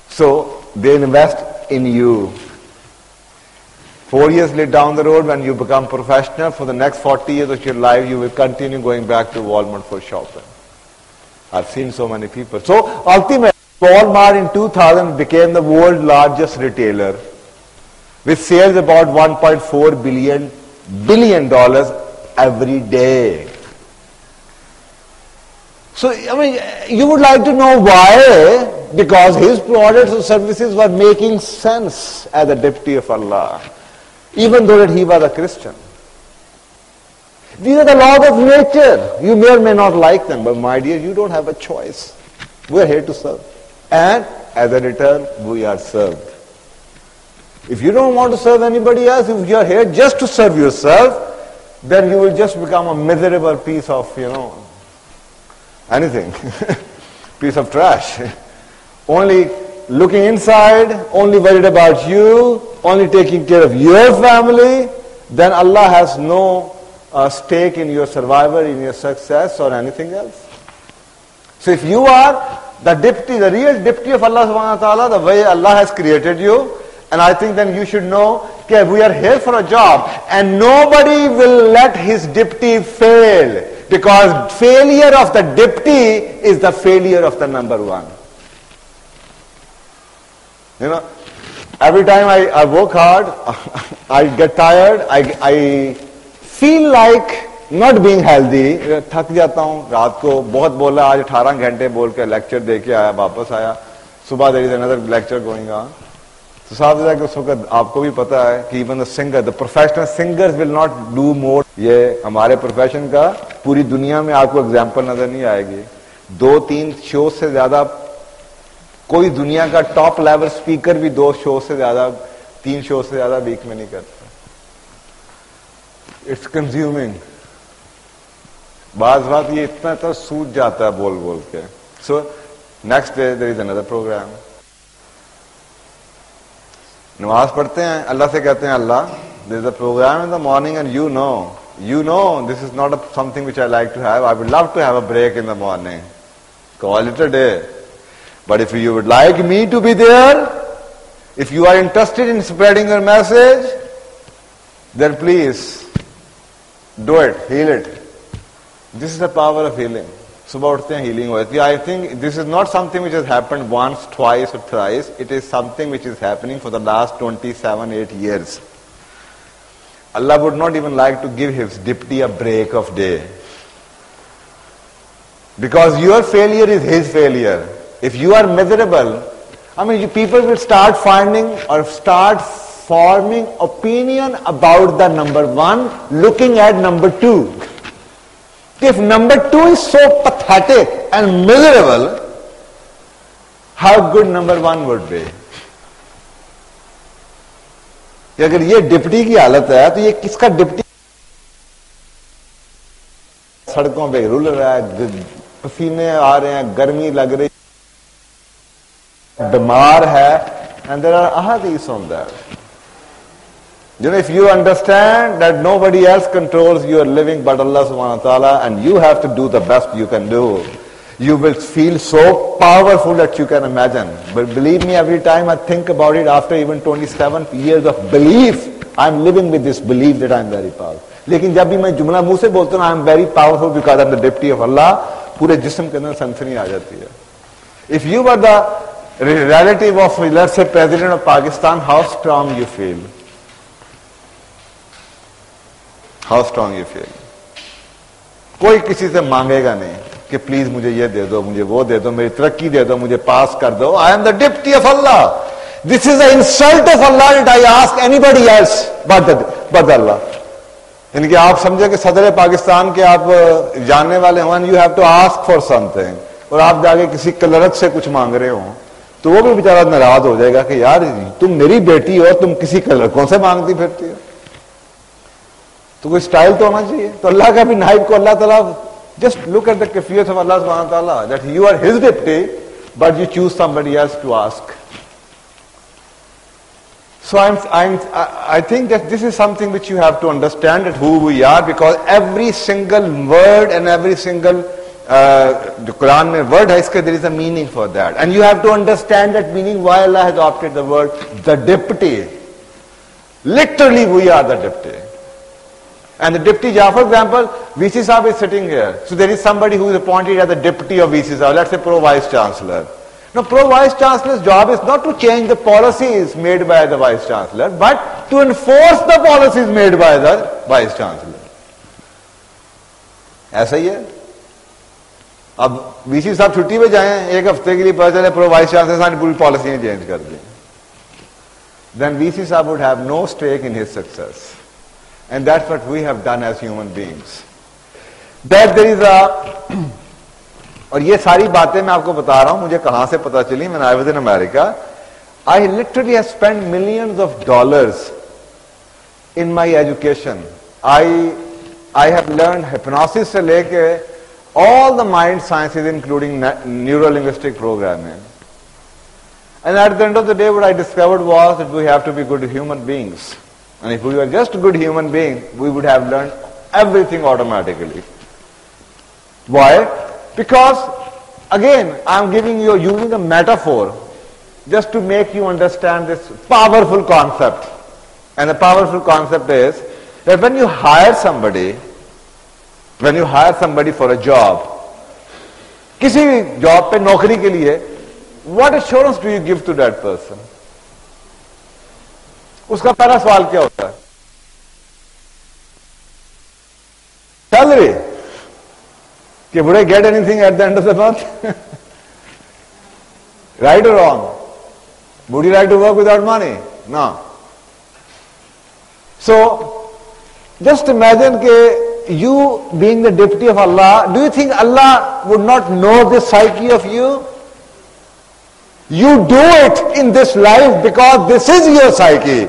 So they invest in you. 4 years later down the road, when you become professional, for the next 40 years of your life, you will continue going back to Walmart for shopping. I've seen so many people. So ultimately, Walmart in 2000 became the world's largest retailer with sales about $1.4 billion every day. So, you would like to know why? Because his products and services were making sense as a deputy of Allah, even though that he was a Christian. These are the laws of nature. You may or may not like them, but my dear, you don't have a choice. We are here to serve. And as a return, we are served. If you don't want to serve anybody else, if you are here just to serve yourself, then you will just become a miserable piece of, anything. Piece of trash. Only looking inside, only worried about you, only taking care of your family, then Allah has no stake in your survival, in your success, or anything else. So if you are the real deputy of Allah subhanahu wa ta'ala, the way Allah has created you, and I think then you should know that we are here for a job, and nobody will let his deputy fail, because failure of the deputy is the failure of the number one. Every time I work hard, I get tired, I feel like not being healthy. थक जाता हूँ, रात को बहुत बोला, आज 18 घंटे बोल के लेक्चर दे के आया, वापस आया, सुबह there is another lecture going on. तो साथ में उस वक्त आपको भी पता है कि even the singer, the professional singers will not do more. ये हमारे प्रोफेशन का पूरी दुनिया में आपको एग्जाम्पल नजर नहीं आएगी. 2-3 शो से ज्यादा कोई दुनिया का टॉप लेवल स्पीकर भी 2 शो से ज्यादा, 3 शो से ज्यादा वीक में नहीं करता. It's consuming. बात ये इतना तो सूझ जाता है बोल बोल के. So next day there is another programme. नमाज पढ़ते हैं, अल्लाह से कहते हैं, Allah there is a programme in the morning and you know this is not something which I like to have. I would love to have a break in the morning. Call it a day. But if you would like me to be there, if you are interested in spreading your message, then please do it, heal it. This is the power of healing. सुबह उठते हैं healing होती है. I think this is not something which has happened once, twice or thrice. It is something which is happening for the last 27-8 years. Allah would not even like to give his deputy a break of day. Because your failure is his failure. If you are miserable, people will start finding or start forming opinion about the number one, looking at number two. If number 2 is so pathetic and miserable, how good number 1 would be? कि अगर ये deputy की हालत है तो ये किसका deputy? सड़कों पे रुल रहा है, पसीने आ रहे हैं, गर्मी लग रही, बीमार है, and there are ahadith on that. You know, if you understand that nobody else controls your living but Allah subhanahu wa ta'ala, and you have to do the best you can do, you will feel so powerful that you can imagine. But believe me, every time I think about it, after even 27 years of belief, I'm living with this belief that I'm very powerful. लेकिन जब भी मैं जुमला मुंह से बोलता हूँ, I'm very powerful because I'm the deputy of Allah, पूरे जिस्म के अंदर सनसनी आ जाती है. If you were the relative of, let's say, President of Pakistan, how strong you feel? How strong you feel? कोई किसी से मांगेगा नहीं कि प्लीज मुझे ये दे दो, मुझे वो दे दो, मेरी तरक्की दे दो, मुझे पास कर दो. I am the deputy of Allah. This is the insult of Allah that I ask anybody else but Allah. यानी कि आप समझे कि सदर पाकिस्तान के आप जानने वाले हो, you have to ask for something, और आप जाके किसी क्लर्क से कुछ मांग रहे हो तो वो भी बेचारा नाराज हो जाएगा कि यार तुम मेरी बेटी हो, तुम किसी क्लर्कों से मांगती फिरती हो. तो कोई स्टाइल तो होना चाहिए. तो अल्लाह का भी नाइब को अल्लाह ताला, just look at the kafiyat of Allah subhanahu wa ta'ala, that you are his deputy but you choose somebody else to ask. So I think that this is something which you have to understand, that who we are, because every single word and every single the Quran mein word hai, iske there is a meaning for that, and you have to understand that meaning, why Allah has adopted the word the deputy. Literally we are the deputy. And the deputy, for example, VC Sahib is sitting here. So there is somebody who is appointed as the deputy of VC Sahib, let's say Pro Vice Chancellor. Now Pro Vice Chancellor's job is not to change the policies made by the Vice Chancellor, but to enforce the policies made by the Vice Chancellor. ऐसा ही है. अब VC साहब छुट्टी पे जाएं, एक हफ्ते के लिए पता चले प्रो वाइस चांसलर साहब ने पूरी पॉलिसी चेंज कर दी, then VC साहब would have no stake in his success. And that's what we have done as human beings. That there is a, और ये सारी बातें मैं आपको बता रहा हूं, मुझे कहां से पता चली. When I was in America, I literally have spent millions of dollars in my education. I have learned hypnosis से लेके all the mind sciences, including neuro-linguistic programming. And at the end of the day, what I discovered was that we have to be good human beings. And if we were just good human beings, we would have learned everything automatically. Why? Because, again, I am using a metaphor just to make you understand this powerful concept. And the powerful concept is that when you hire somebody for a job, किसी भी job पे नौकरी के लिए, what assurance do you give to that person? उसका पहला सवाल क्या होता है? Salary. कि would I get anything at the end of the month? Right or wrong? Would you like to work without money? No. So, just imagine that you being the deputy of Allah, do you think Allah would not know the psyche of you? You do it in this life because this is your psyche.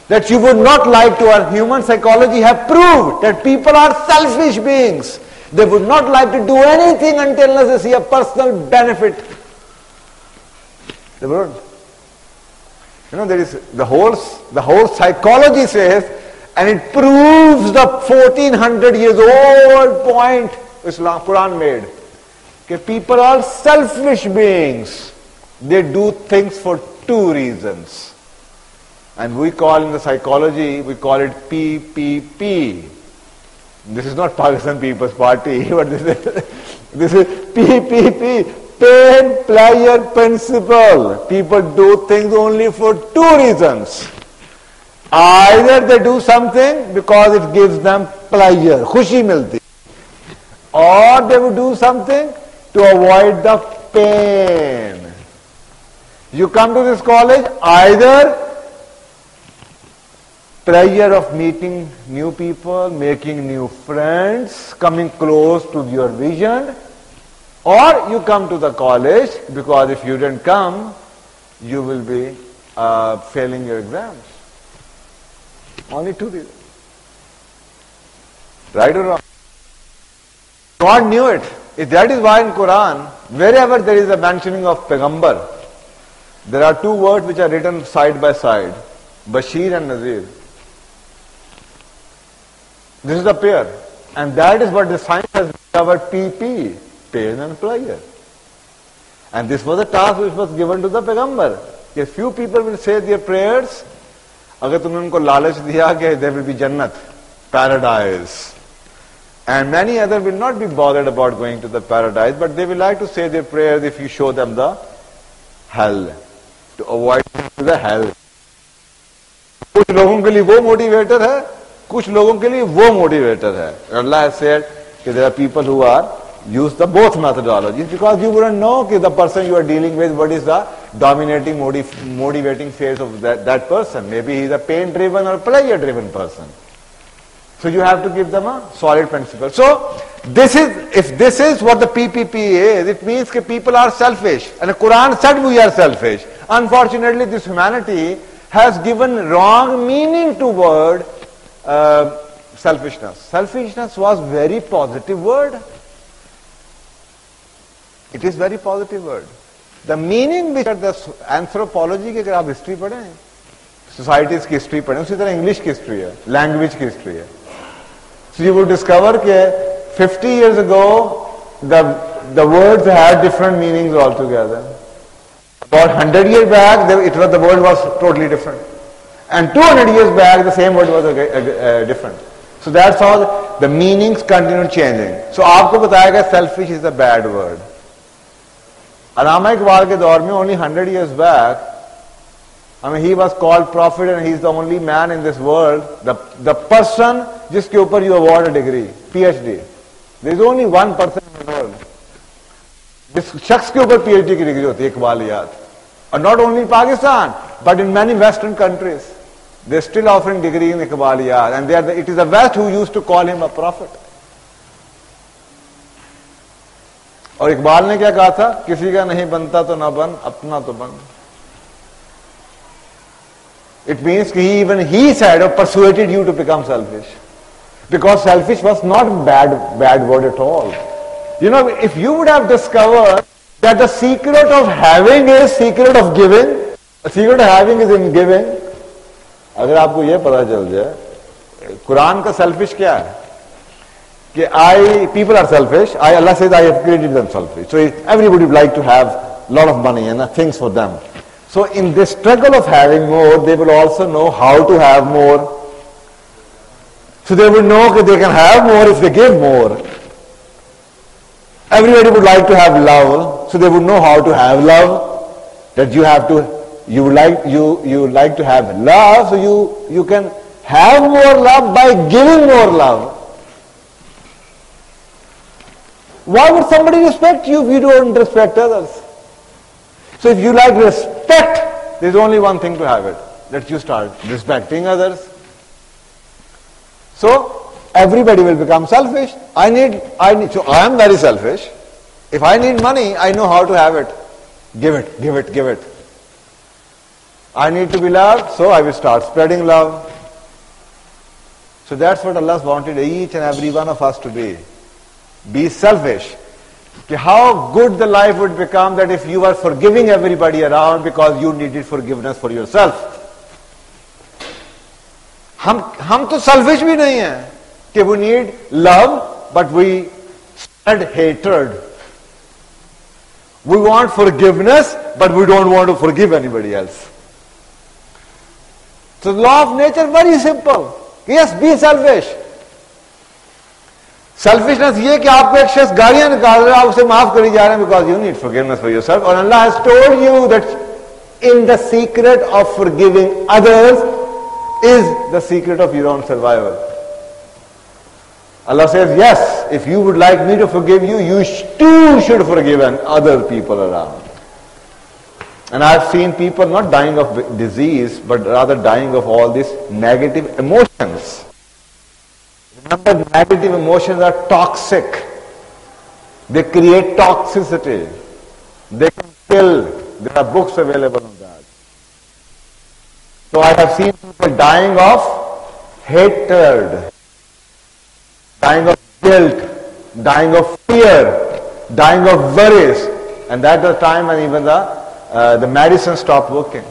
That you would not like to, our human psychology have proved that people are selfish beings. They would not like to do anything until unless they see a personal benefit. They wouldn't. You know, there is the whole psychology says, and it proves the 1400 years old point Islam, Quran made. Okay, people are selfish beings. They do things for two reasons. And we call in the psychology, we call it PPP. This is not Pakistan People's Party, but this is PPP, pain, pleasure, principle. People do things only for two reasons. Either they do something because it gives them pleasure, khushi milti, or they would do something to avoid the pain. You come to this college either pleasure of meeting new people, making new friends, coming close to your vision, or you come to the college because if you didn't come, you will be failing your exams. Only two reasons. Right or wrong? God knew it. That is why in Quran, wherever there is a mentioning of Pagambar, there are two words which are written side by side, Bashir and Nazir. This is the pair. And that is what the science has discovered, PP, pain and pleasure. And this was a task which was given to the Pagambar. A few people will say their prayers, अगर तुमने उनको लालच दिया कि there will be Jannat, paradise. And many others will not be bothered about going to the paradise, but they will like to say their prayers if you show them the hell, to avoid the hell. कुछ लोगों के लिए वो motivator है, कुछ लोगों के लिए वो मोटिवेटर है. Allah has said that there are people who are use the both methodologies because you wouldn't know that the person you are dealing with, what is the dominating motivating phase of that person. Maybe he is a pain driven or pleasure driven person. So you have to give them a solid principle. So if this is what the PPP is, it means that people are selfish. And the Quran said we are selfish. Unfortunately, this humanity has given wrong meaning to word selfishness. Selfishness was very positive word. It is very positive word. The meaning which the anthropology की अगर आप history पढ़ें, societies की history पढ़ें, उसी तरह English की history है, लैंग्वेज की हिस्ट्री है. So you will discover that 50 years ago the words had different meanings altogether. About 100 years back the word was totally different. And 200 years back the same word was different. So that's how the meanings continue changing. So आपको बताया गया selfish is a bad word. Allama Iqbal के दौर में only 100 years back, I mean he was called prophet and he is the only man in this world, the person जिसके ऊपर you award a degree, PhD. There is only one person in the world. जिस शख्स के ऊपर PhD की degree होती है, इकबालियात. And not only in Pakistan, but in many Western countries. They are still offering degree in Iqbaliyat, and it is the West who used to call him a prophet. और इकबाल ने क्या कहा था, किसी का नहीं बनता तो ना बन, अपना तो बन. It means even he said or persuaded you to become selfish. Because selfish was not bad word at all. You know, if you would have discovered that the secret of having is secret of giving, the secret of having is in giving, अगर आपको ये पता चल जाए, कुरान का selfish क्या है? कि people are selfish. Allah says I have created them selfish. So everybody would like to have a lot of money and things for them. So in this struggle of having more, they will also know how to have more. So they will know that they can have more if they give more. Everybody would like to have love, so they would know how to have love. That you like to have love, so you can have more love by giving more love. Why would somebody respect you if you don't respect others? So if you like respect, there's only one thing to have it, that you start respecting others. So everybody will become selfish. So I am very selfish. If I need money, I know how to have it. Give it. I need to be loved, so I will start spreading love. So that's what Allah wanted each and every one of us to be. Be selfish. How good the life would become that if you are forgiving everybody around because you needed forgiveness for yourself. हम तो selfish भी नहीं हैं कि we need love but we spread hatred. We want forgiveness but we don't want to forgive anybody else. So the law of nature very simple. Yes, be selfish. Selfishness ये कि आपको एक शख्स गालियां निकाल रहा है, आप उसे माफ करी जा रहे हैं because you need forgiveness for yourself. And Allah has told you that in the secret of forgiving others is the secret of your own survival. Allah says, yes, if you would like me to forgive you, you too should forgive other people around. And I have seen people not dying of disease, but rather dying of all these negative emotions. Remember, negative emotions are toxic. They create toxicity. They can kill. There are books available on that. So I have seen people dying of hatred, dying of guilt, dying of fear, dying of worries. And that's the time when even the medicine stop working.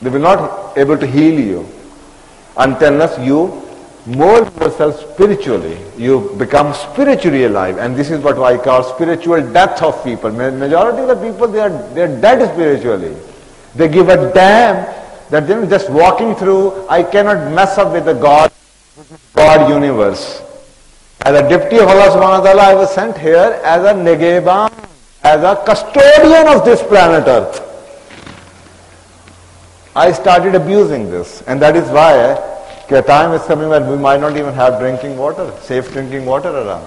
They will not able to heal you unless you mold yourself spiritually. You become spiritually alive, and this is what I call spiritual death of people. Majority of the people, they are dead spiritually. They give a damn that they're just walking through. I cannot mess up with the God universe. As a deputy of Allah subhanahu wa ta'ala, I was sent here as a Negeban, as a custodian of this planet Earth. I started abusing this, and that is why a time is coming when we might not even have drinking water, safe drinking water around,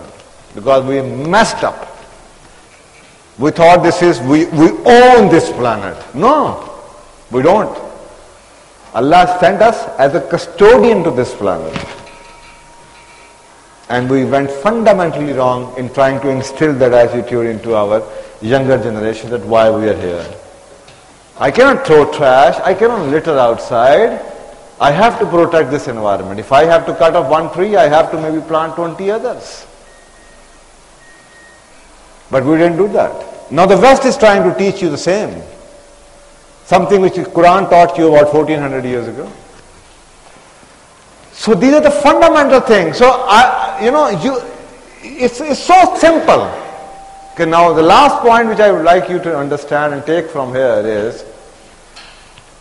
because we messed up. We thought we own this planet. No, we don't. Allah sent us as a custodian to this planet. And we went fundamentally wrong in trying to instill that attitude into our younger generation, that why we are here. I cannot throw trash, I cannot litter outside. I have to protect this environment. If I have to cut off one tree, I have to maybe plant 20 others. But we didn't do that. Now the West is trying to teach you the same. Something which the Quran taught you about 1400 years ago. So these are the fundamental things. So it's so simple. Okay, now the last point which I would like you to understand and take from here is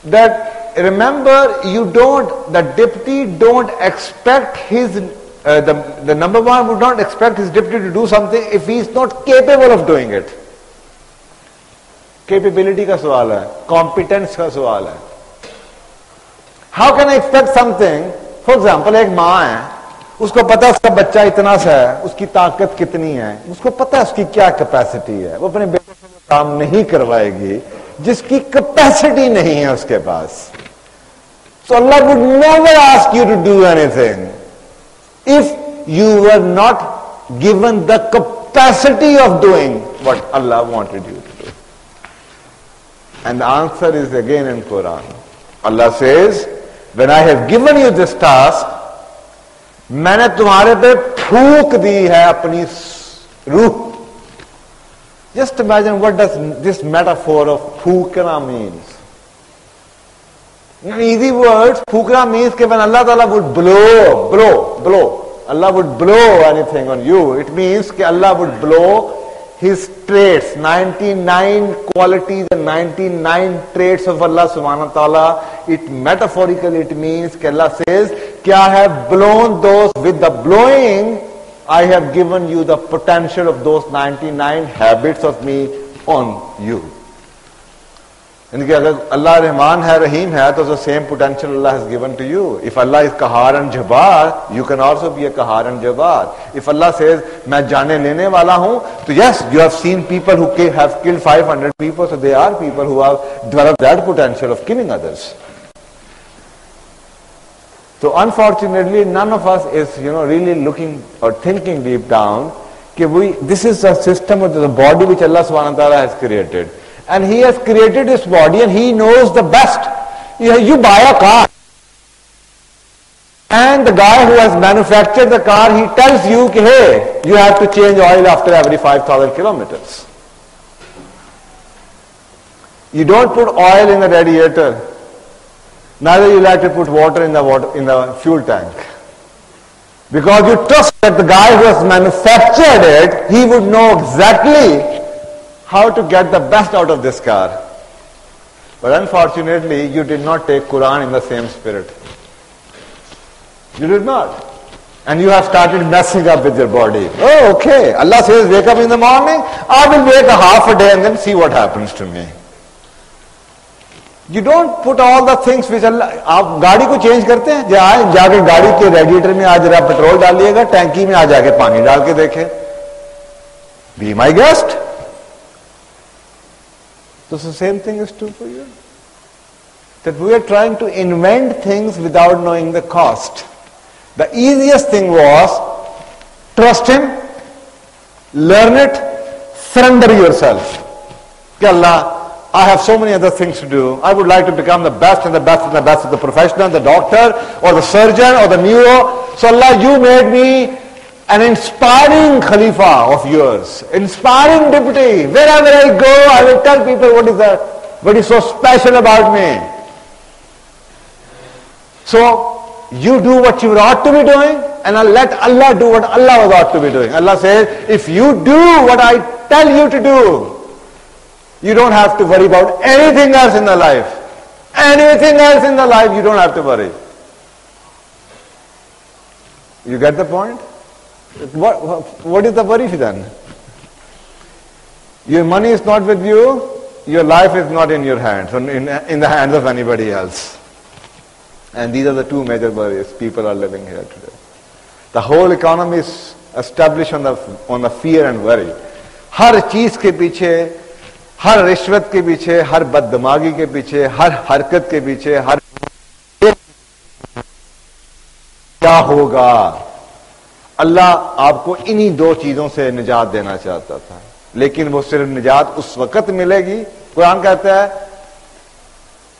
that remember, the deputy don't expect his, the number one would not expect his deputy to do something if he is not capable of doing it. Capability का सवाल है, competence का सवाल है. How can I expect something? For example, एक माँ है, उसको पता है उसका बच्चा इतना सा है, उसकी ताकत कितनी है, उसको पता है उसकी क्या कैपेसिटी है, वो अपने बेटे से काम नहीं करवाएगी जिसकी कैपेसिटी नहीं है उसके पास. So Allah would never ask you to do anything if you were not given the capacity of doing what Allah wanted you to do. And the answer is again in Quran. Allah says, when I have given you this task, मैंने तुम्हारे पे फूक दी है अपनी रूह. Just imagine what does this metaphor of Phukna means. In easy words, fukra means that when Allah Ta'ala would blow, Allah would blow anything on you. It means that Allah would blow His traits, 99 qualities and 99 traits of Allah Subhanahu wa Ta'ala. It metaphorically, it means that Allah says, that I have blown those with the blowing, I have given you the potential of those 99 habits of me on you. And if Allah Rahman hai, Rahim hai, so the same potential Allah has given to you. If Allah is Kahar and Jabbar, you can also be a Kahar and Jabbar. If Allah says, मैं जाने लेने वाला हूँ, so yes, you have seen people who have killed 500 people, so they are people who have developed that potential of killing others. So unfortunately, none of us is, really looking or thinking deep down, this is a system of the body which Allah Subhanahu wa Ta'ala has created. And He has created this body and He knows the best. You buy a car and the guy who has manufactured the car, he tells you, hey, you have to change oil after every 5,000 kilometers. You don't put oil in the radiator. Neither you like to put water in the fuel tank. Because you trust that the guy who has manufactured it, he would know exactly how to get the best out of this car. But unfortunately, you did not take Quran in the same spirit. You did not. And you have started messing up with your body. Oh, okay. Allah says, wake up in the morning. I will wait a half a day and then see what happens to me. You don't put all the things which Allah... आप गाड़ी को change करते हैं? जाके गाड़ी के radiator में आज जरा पेट्रोल डालिएगा, टैंकी में आ जाके पानी डाल के देखें. Be my guest. So the same thing is true for you. That we are trying to invent things without knowing the cost. The easiest thing was trust Him, learn it, surrender yourself. Allah, I have so many other things to do. I would like to become the best and the best and the best of the professional, the doctor or the surgeon or the neuro. So Allah, you made me an inspiring Khalifa of yours, inspiring deputy. Wherever I go, I will tell people what is so special about me. So, you do what you ought to be doing, and I'll let Allah do what Allah was ought to be doing. Allah says, if you do what I tell you to do, you don't have to worry about anything else in the life. Anything else in the life, you don't have to worry. You get the point? What is the worry then? Your money is not with you, your life is not in your hands, in the hands of anybody else. And these are the two major worries people are living here today. The whole economy is established on the fear and worry. हर चीज के पीछे, हर रिश्वत के पीछे, हर बददिमागी के पीछे, हर हरकत के पीछे, हर क्या होगा। अल्लाह आपको इन्हीं दो चीजों से निजात देना चाहता था, लेकिन वो सिर्फ निजात उस वक्त मिलेगी। कुरान कहता है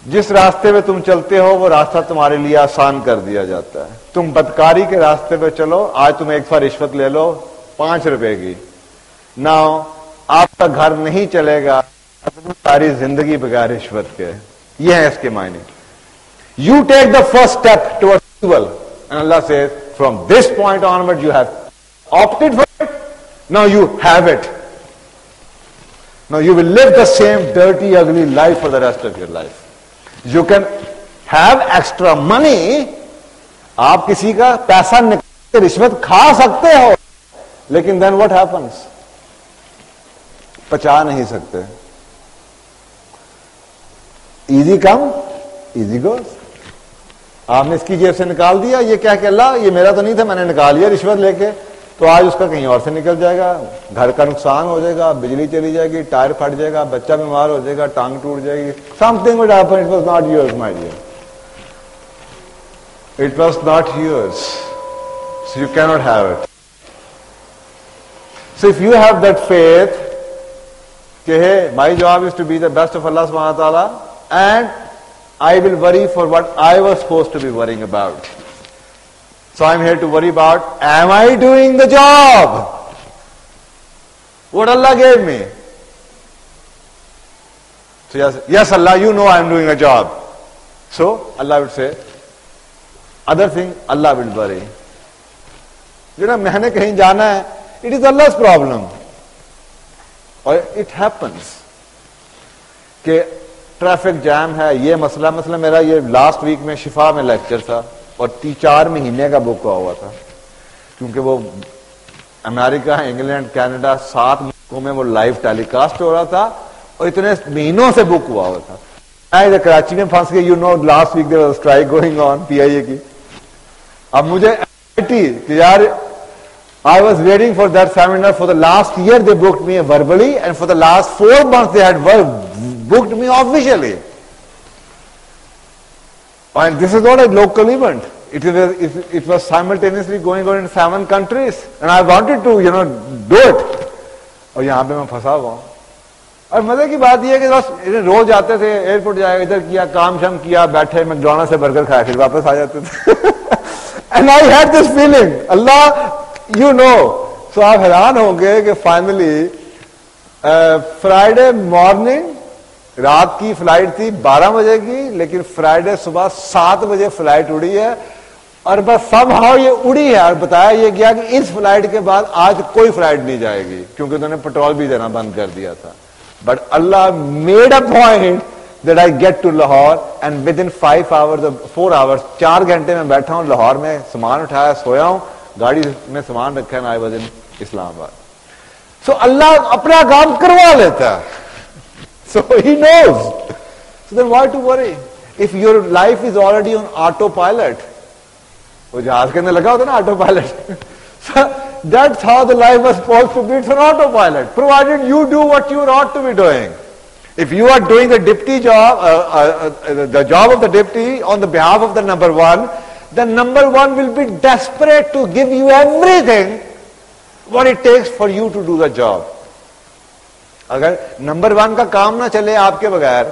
जिस रास्ते में तुम चलते हो वो रास्ता तुम्हारे लिए आसान कर दिया जाता है। तुम बदकारी के रास्ते पे चलो, आज तुम एक बार रिश्वत ले लो 5 रुपए की, नाउ आपका घर नहीं चलेगा सारी जिंदगी बगैर रिश्वत के। ये है इसके मायने। You take the first step towards evil and Allah says from this point onward you have opted for it, now you have it, now you will live the same dirty ugly life for the rest of your life. You can have extra money, आप किसी का पैसा निकाल के रिश्वत खा सकते हो, लेकिन then what happens? पचा नहीं सकते। Easy come, easy goes। आपने इसकी जेब से निकाल दिया, ये क्या कि अल्लाह ये मेरा तो नहीं था, मैंने निकाल लिया रिश्वत लेके, तो आज उसका कहीं और से निकल जाएगा, घर का नुकसान हो जाएगा, बिजली चली जाएगी, टायर फट जाएगा, बच्चा बीमार हो जाएगा, टांग टूट जाएगी। Something would happen, it was not yours my dear, it was not yours, so you can not have it. So if you have that faith कि hey my job is to be the best of Allah सुब्हानहू व तआला and I will worry for what I was supposed to be worrying about. So I'm here to worry about, am I doing the job? What Allah gave me? So yes Allah, you know I'm doing a job. So Allah would say, other thing Allah will worry. You know, मैंने कहीं जाना है, it is Allah's problem. और it happens कि traffic jam है, ये मसला मेरा ये लास्ट वीक में शिफा में लेक्चर था और 3-4 महीने का बुक हुआ था, क्योंकि वो अमेरिका, इंग्लैंड, कनाडा 7 मुल्कों में वो लाइव टेलीकास्ट हो रहा था और इतने महीनों से बुक हुआ था। मैं इधर कराची में फंस गया, you know last week there was strike going on PIA की। अब मुझे कि यार I was waiting for that seminar for the last year, they booked me verbally and for the last 4 months they had booked me officially. And this is not a local event. It was simultaneously going on in 7 countries, and I wanted to, do it. और यहाँ पे मैं फंसा हुआ हूँ। और मजे की बात यह है कि बस रोज आते थे, एयरपोर्ट जाए, इधर किया, काम शाम किया, बैठे मैकडोनल्ड से बर्गर खाया, फिर वापस आ जाते थे। And I had this feeling, Allah, you know, so आप हैरान होंगे कि फाइनली फ्राइडे मॉर्निंग, रात की फ्लाइट थी 12 बजे की, लेकिन फ्राइडे सुबह 7 बजे फ्लाइट उड़ी है और बस समहाउ ये उड़ी है। और बताया ये गया कि इस फ्लाइट के बाद आज कोई फ्लाइट नहीं जाएगी, क्योंकि उन्होंने पेट्रोल भी देना बंद कर दिया था। But Allah made a point that I get to Lahore and within 4 hours 4 घंटे में बैठा हूं लाहौर में, सामान उठाया, सोया हूं, गाड़ी में सामान रखा है, आई वाज इन इस्लामाबाद। सो अल्लाह अपना काम करवा लेता है। So he knows. So then why to worry? If your life is already on autopilot, वो जहाज के अंदर लगा होता है ना autopilot. So that's how the life was supposed to be. It's on autopilot, provided you do what you ought to be doing. If you are doing the deputy job, the job of the deputy on the behalf of the number one will be desperate to give you everything what it takes for you to do the job. अगर number one का काम ना चले आपके बगैर,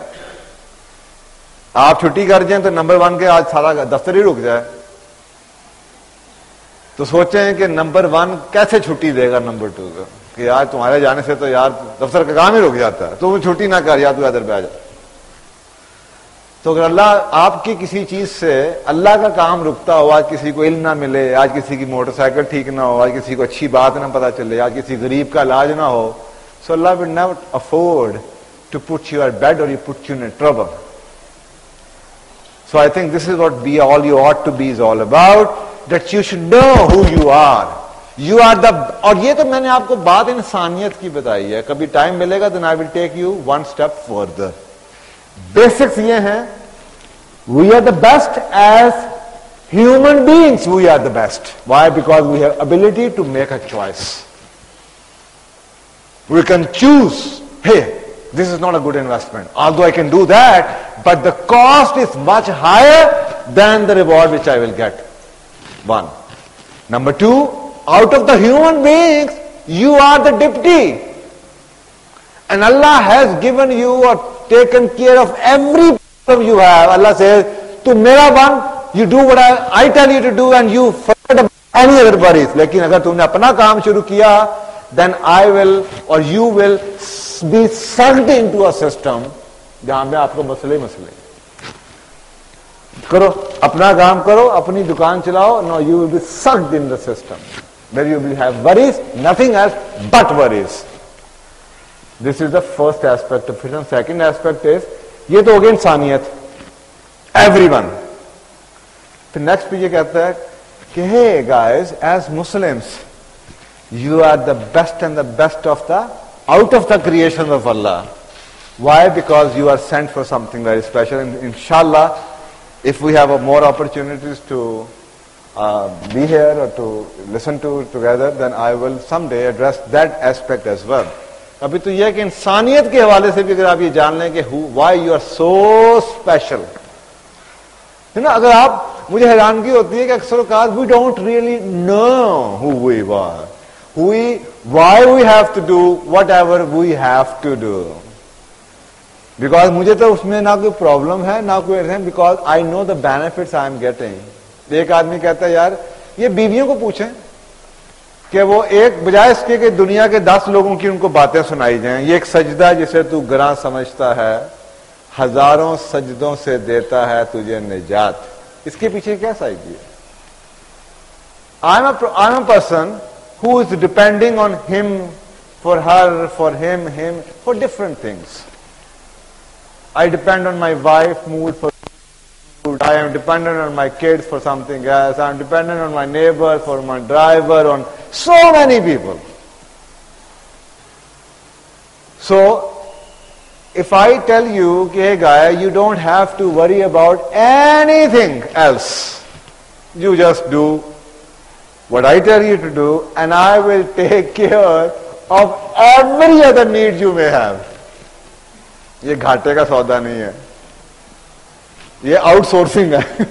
आप छुट्टी कर जाएं तो नंबर वन के आज सारा दफ्तर ही रुक जाए, तो सोचें कि नंबर वन कैसे छुट्टी देगा नंबर टू को, कि यार तुम्हारे जाने से तो यार दफ्तर का काम ही रुक जाता है, तो छुट्टी ना कर, या तू इधर बैठ जा। तो अगर अल्लाह आपकी किसी चीज से अल्लाह का काम रुकता हो, आज किसी को इल्म ना मिले, आज किसी की मोटरसाइकिल ठीक ना हो, आज किसी को अच्छी बात ना पता चले, आज किसी गरीब का इलाज ना हो, so Allah will never afford to put you at bed or you put you in trouble. So I think this is what all you ought to be is all about, that you should know who you are. You are the, और ये तो मैंने आपको बात इंसानियत की बताई है, कभी टाइम मिलेगा then I will take you one step further. Basics ये हैं, we are the best as human beings, we are the best. Why? Because we have ability to make a choice. We can choose, hey, this is not a good investment, although I can do that, but the cost is much higher than the reward which I will get. One. Number two, out of the human beings, you are the deputy. And Allah has given you or taken care of every problem you have. Allah says, to mera one, you do what I tell you to do and you forget about any other worries. लेकिन अगर तुमने अपना काम शुरू किया, then I will or you will be sucked into a system जहां पे आपको मसले करो, अपना काम करो, अपनी दुकान चलाओ. No, you will be sucked in the system where you will have worries, nothing else but worries. This is the first aspect of it. Second aspect is, ये तो हो गया इंसानियत, everyone. फिर next पे ये कहता है कि hey guys, as Muslims, you are the best and the best of the, out of the creation of Allah. Why? Because you are sent for something very special. And inshallah, if we have more opportunities to be here or to listen to together, then I will someday address that aspect as well. अभी तो यह कि इंसानियत के हवाले से भी अगर आप ये जान लें कि why you are so special, है ना. अगर आप, मुझे हैरानगी होती है कि अक्सर औकात we don't really know who we are, why we have to do whatever we have to do. Because मुझे तो उसमें ना कोई प्रॉब्लम है ना कोई है, because I know the benefits I am getting. एक आदमी कहता है यार ये बीवियों को पूछें कि वो एक बजाय इसके कि दुनिया के 10 लोगों की उनको बातें सुनाई जाएं, ये एक सजदा जिसे तू गरा समझता है, हजारों सजदों से देता है तुझे निजात, इसके पीछे क्या साइकी है? I'm a person who is depending on him, for her, for him, for different things. I depend on my wife, mood for food. I am dependent on my kids for something else. I am dependent on my neighbor, for my driver, on so many people. So, if I tell you, hey guy, you don't have to worry about anything else. You just do what I tell you to do, and I will take care of every other need you may have. ये घाटे का सौदा नहीं है, ये outsourcing है.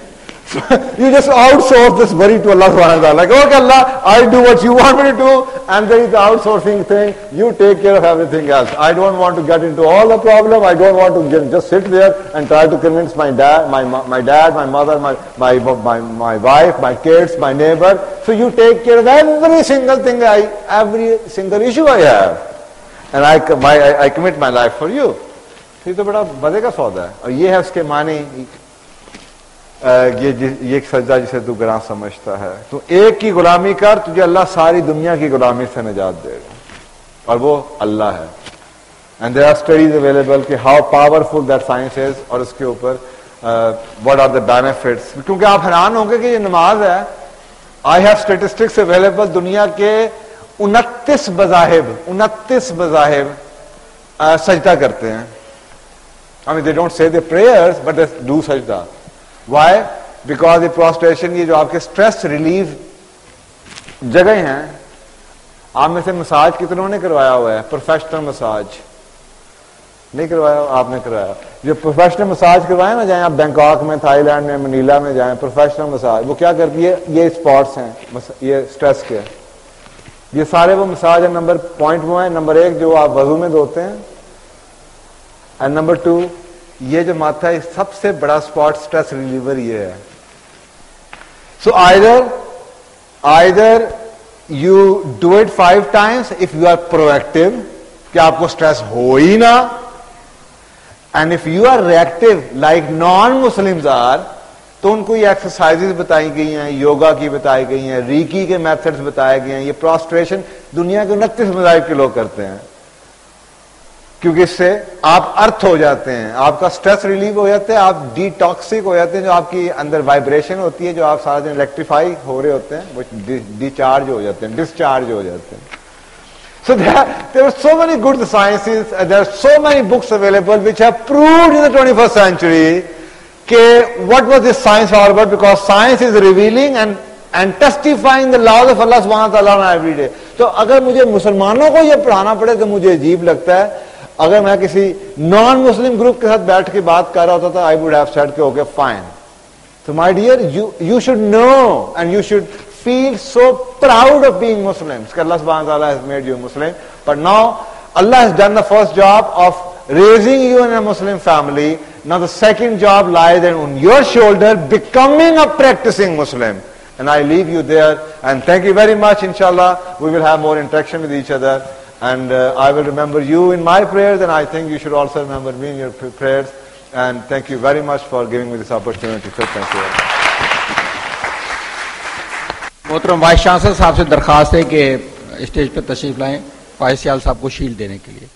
You just outsource this worry to Allah subhanahu wa ta'ala. Like, okay Allah, I do what you want me to do, and there is the outsourcing thing, you take care of everything else. I don't want to get into all the problem, I don't want to just sit there and try to convince my dad, my mother, my wife, my kids, my neighbor. So you take care of every single thing, every single issue I have. And I commit my life for you. ये तो बड़ा मजे का सौदा है. और ये है उसके मानी, ये एक सजदा जिसे तू गुलाम समझता है. तो एक की गुलामी कर, तुझे अल्लाह सारी दुनिया की गुलामी से निजात देगा, और वो अल्लाह है. And there are studies available कि how powerful that science is, और उसके ऊपर व्हाट आर द बेनिफिट्स. क्योंकि आप हैरान होंगे कि ये नमाज है. आई हैव स्टेटिस्टिक्स अवेलेबल, दुनिया के 29 मज़ाहिब सजदा करते हैं. I mean, they don't say their prayers, but they do sajda. Why? Because the prostration, ये जो आपके stress relief जगह हैं, आप में से मसाज कितनों ने करवाया हुआ है? Professional massage. नहीं करवाया, आपने करवाया। जो प्रोफेशनल मसाज करवाए ना, जाए आप बैंकॉक में, थाईलैंड में, मनीला में जाएं, प्रोफेशनल मसाज, वो क्या करती है, ये स्पॉट्स हैं, ये स्ट्रेस के, ये सारे वो मसाज है। नंबर पॉइंट वो है, नंबर 1 जो आप वजू में धोते हैं, एंड नंबर 2 ये जो माथा है, सबसे बड़ा स्पॉट स्ट्रेस रिलीवर ये है। So either you do it 5 times if you are proactive, कि आपको स्ट्रेस हो ही ना, and if you are reactive like non Muslims are, तो उनको ये एक्सरसाइजेस बताई गई हैं, योगा की बताई गई हैं, रीकी के मेथड्स बताए गए हैं। ये प्रोस्ट्रेशन दुनिया के 29 मज़ाहिब के लोग करते हैं, क्योंकि इससे आप अर्थ हो जाते हैं, आपका स्ट्रेस रिलीव हो जाता है, आप डिटॉक्सिक हो जाते हैं, जो आपकी अंदर वाइब्रेशन होती है, जो आप सारा दिन इलेक्ट्रीफाई हो रहे होते हैं, वो डिचार्ज हो जाते हैं, डिस्चार्ज हो जाते हैं। So there are so many good sciences, there are so many books available which have proved in the 21st century what was this science all about, because science is revealing and testifying the laws of Allah subhanahu wa ta'ala every day. तो अगर मुझे मुसलमानों को ये पढ़ाना पड़े तो मुझे अजीब लगता है। अगर मैं किसी नॉन मुस्लिम ग्रुप के साथ बैठ के बात कर रहा होता था, आई वुड हैव सेड कि okay fine. So my dear, you should know and you should feel so proud of being Muslims. Allah subhanahu wa ta'ala has made you Muslim. But now Allah has done the first job of raising you in a Muslim family. Now the second job lies then on your shoulder, becoming a practicing Muslim. And I leave you there. And thank you very much. Inshallah, we will have more interaction with each other. And I will remember you in my prayers, and I think you should also remember me in your prayers. And thank you very much for giving me this opportunity. So thank you. मोहतरम vice chancellor साहब से दरखास्त है कि stage पर तशरीफ लाएं फायज सियाल साहब को शील्ड देने के लिए।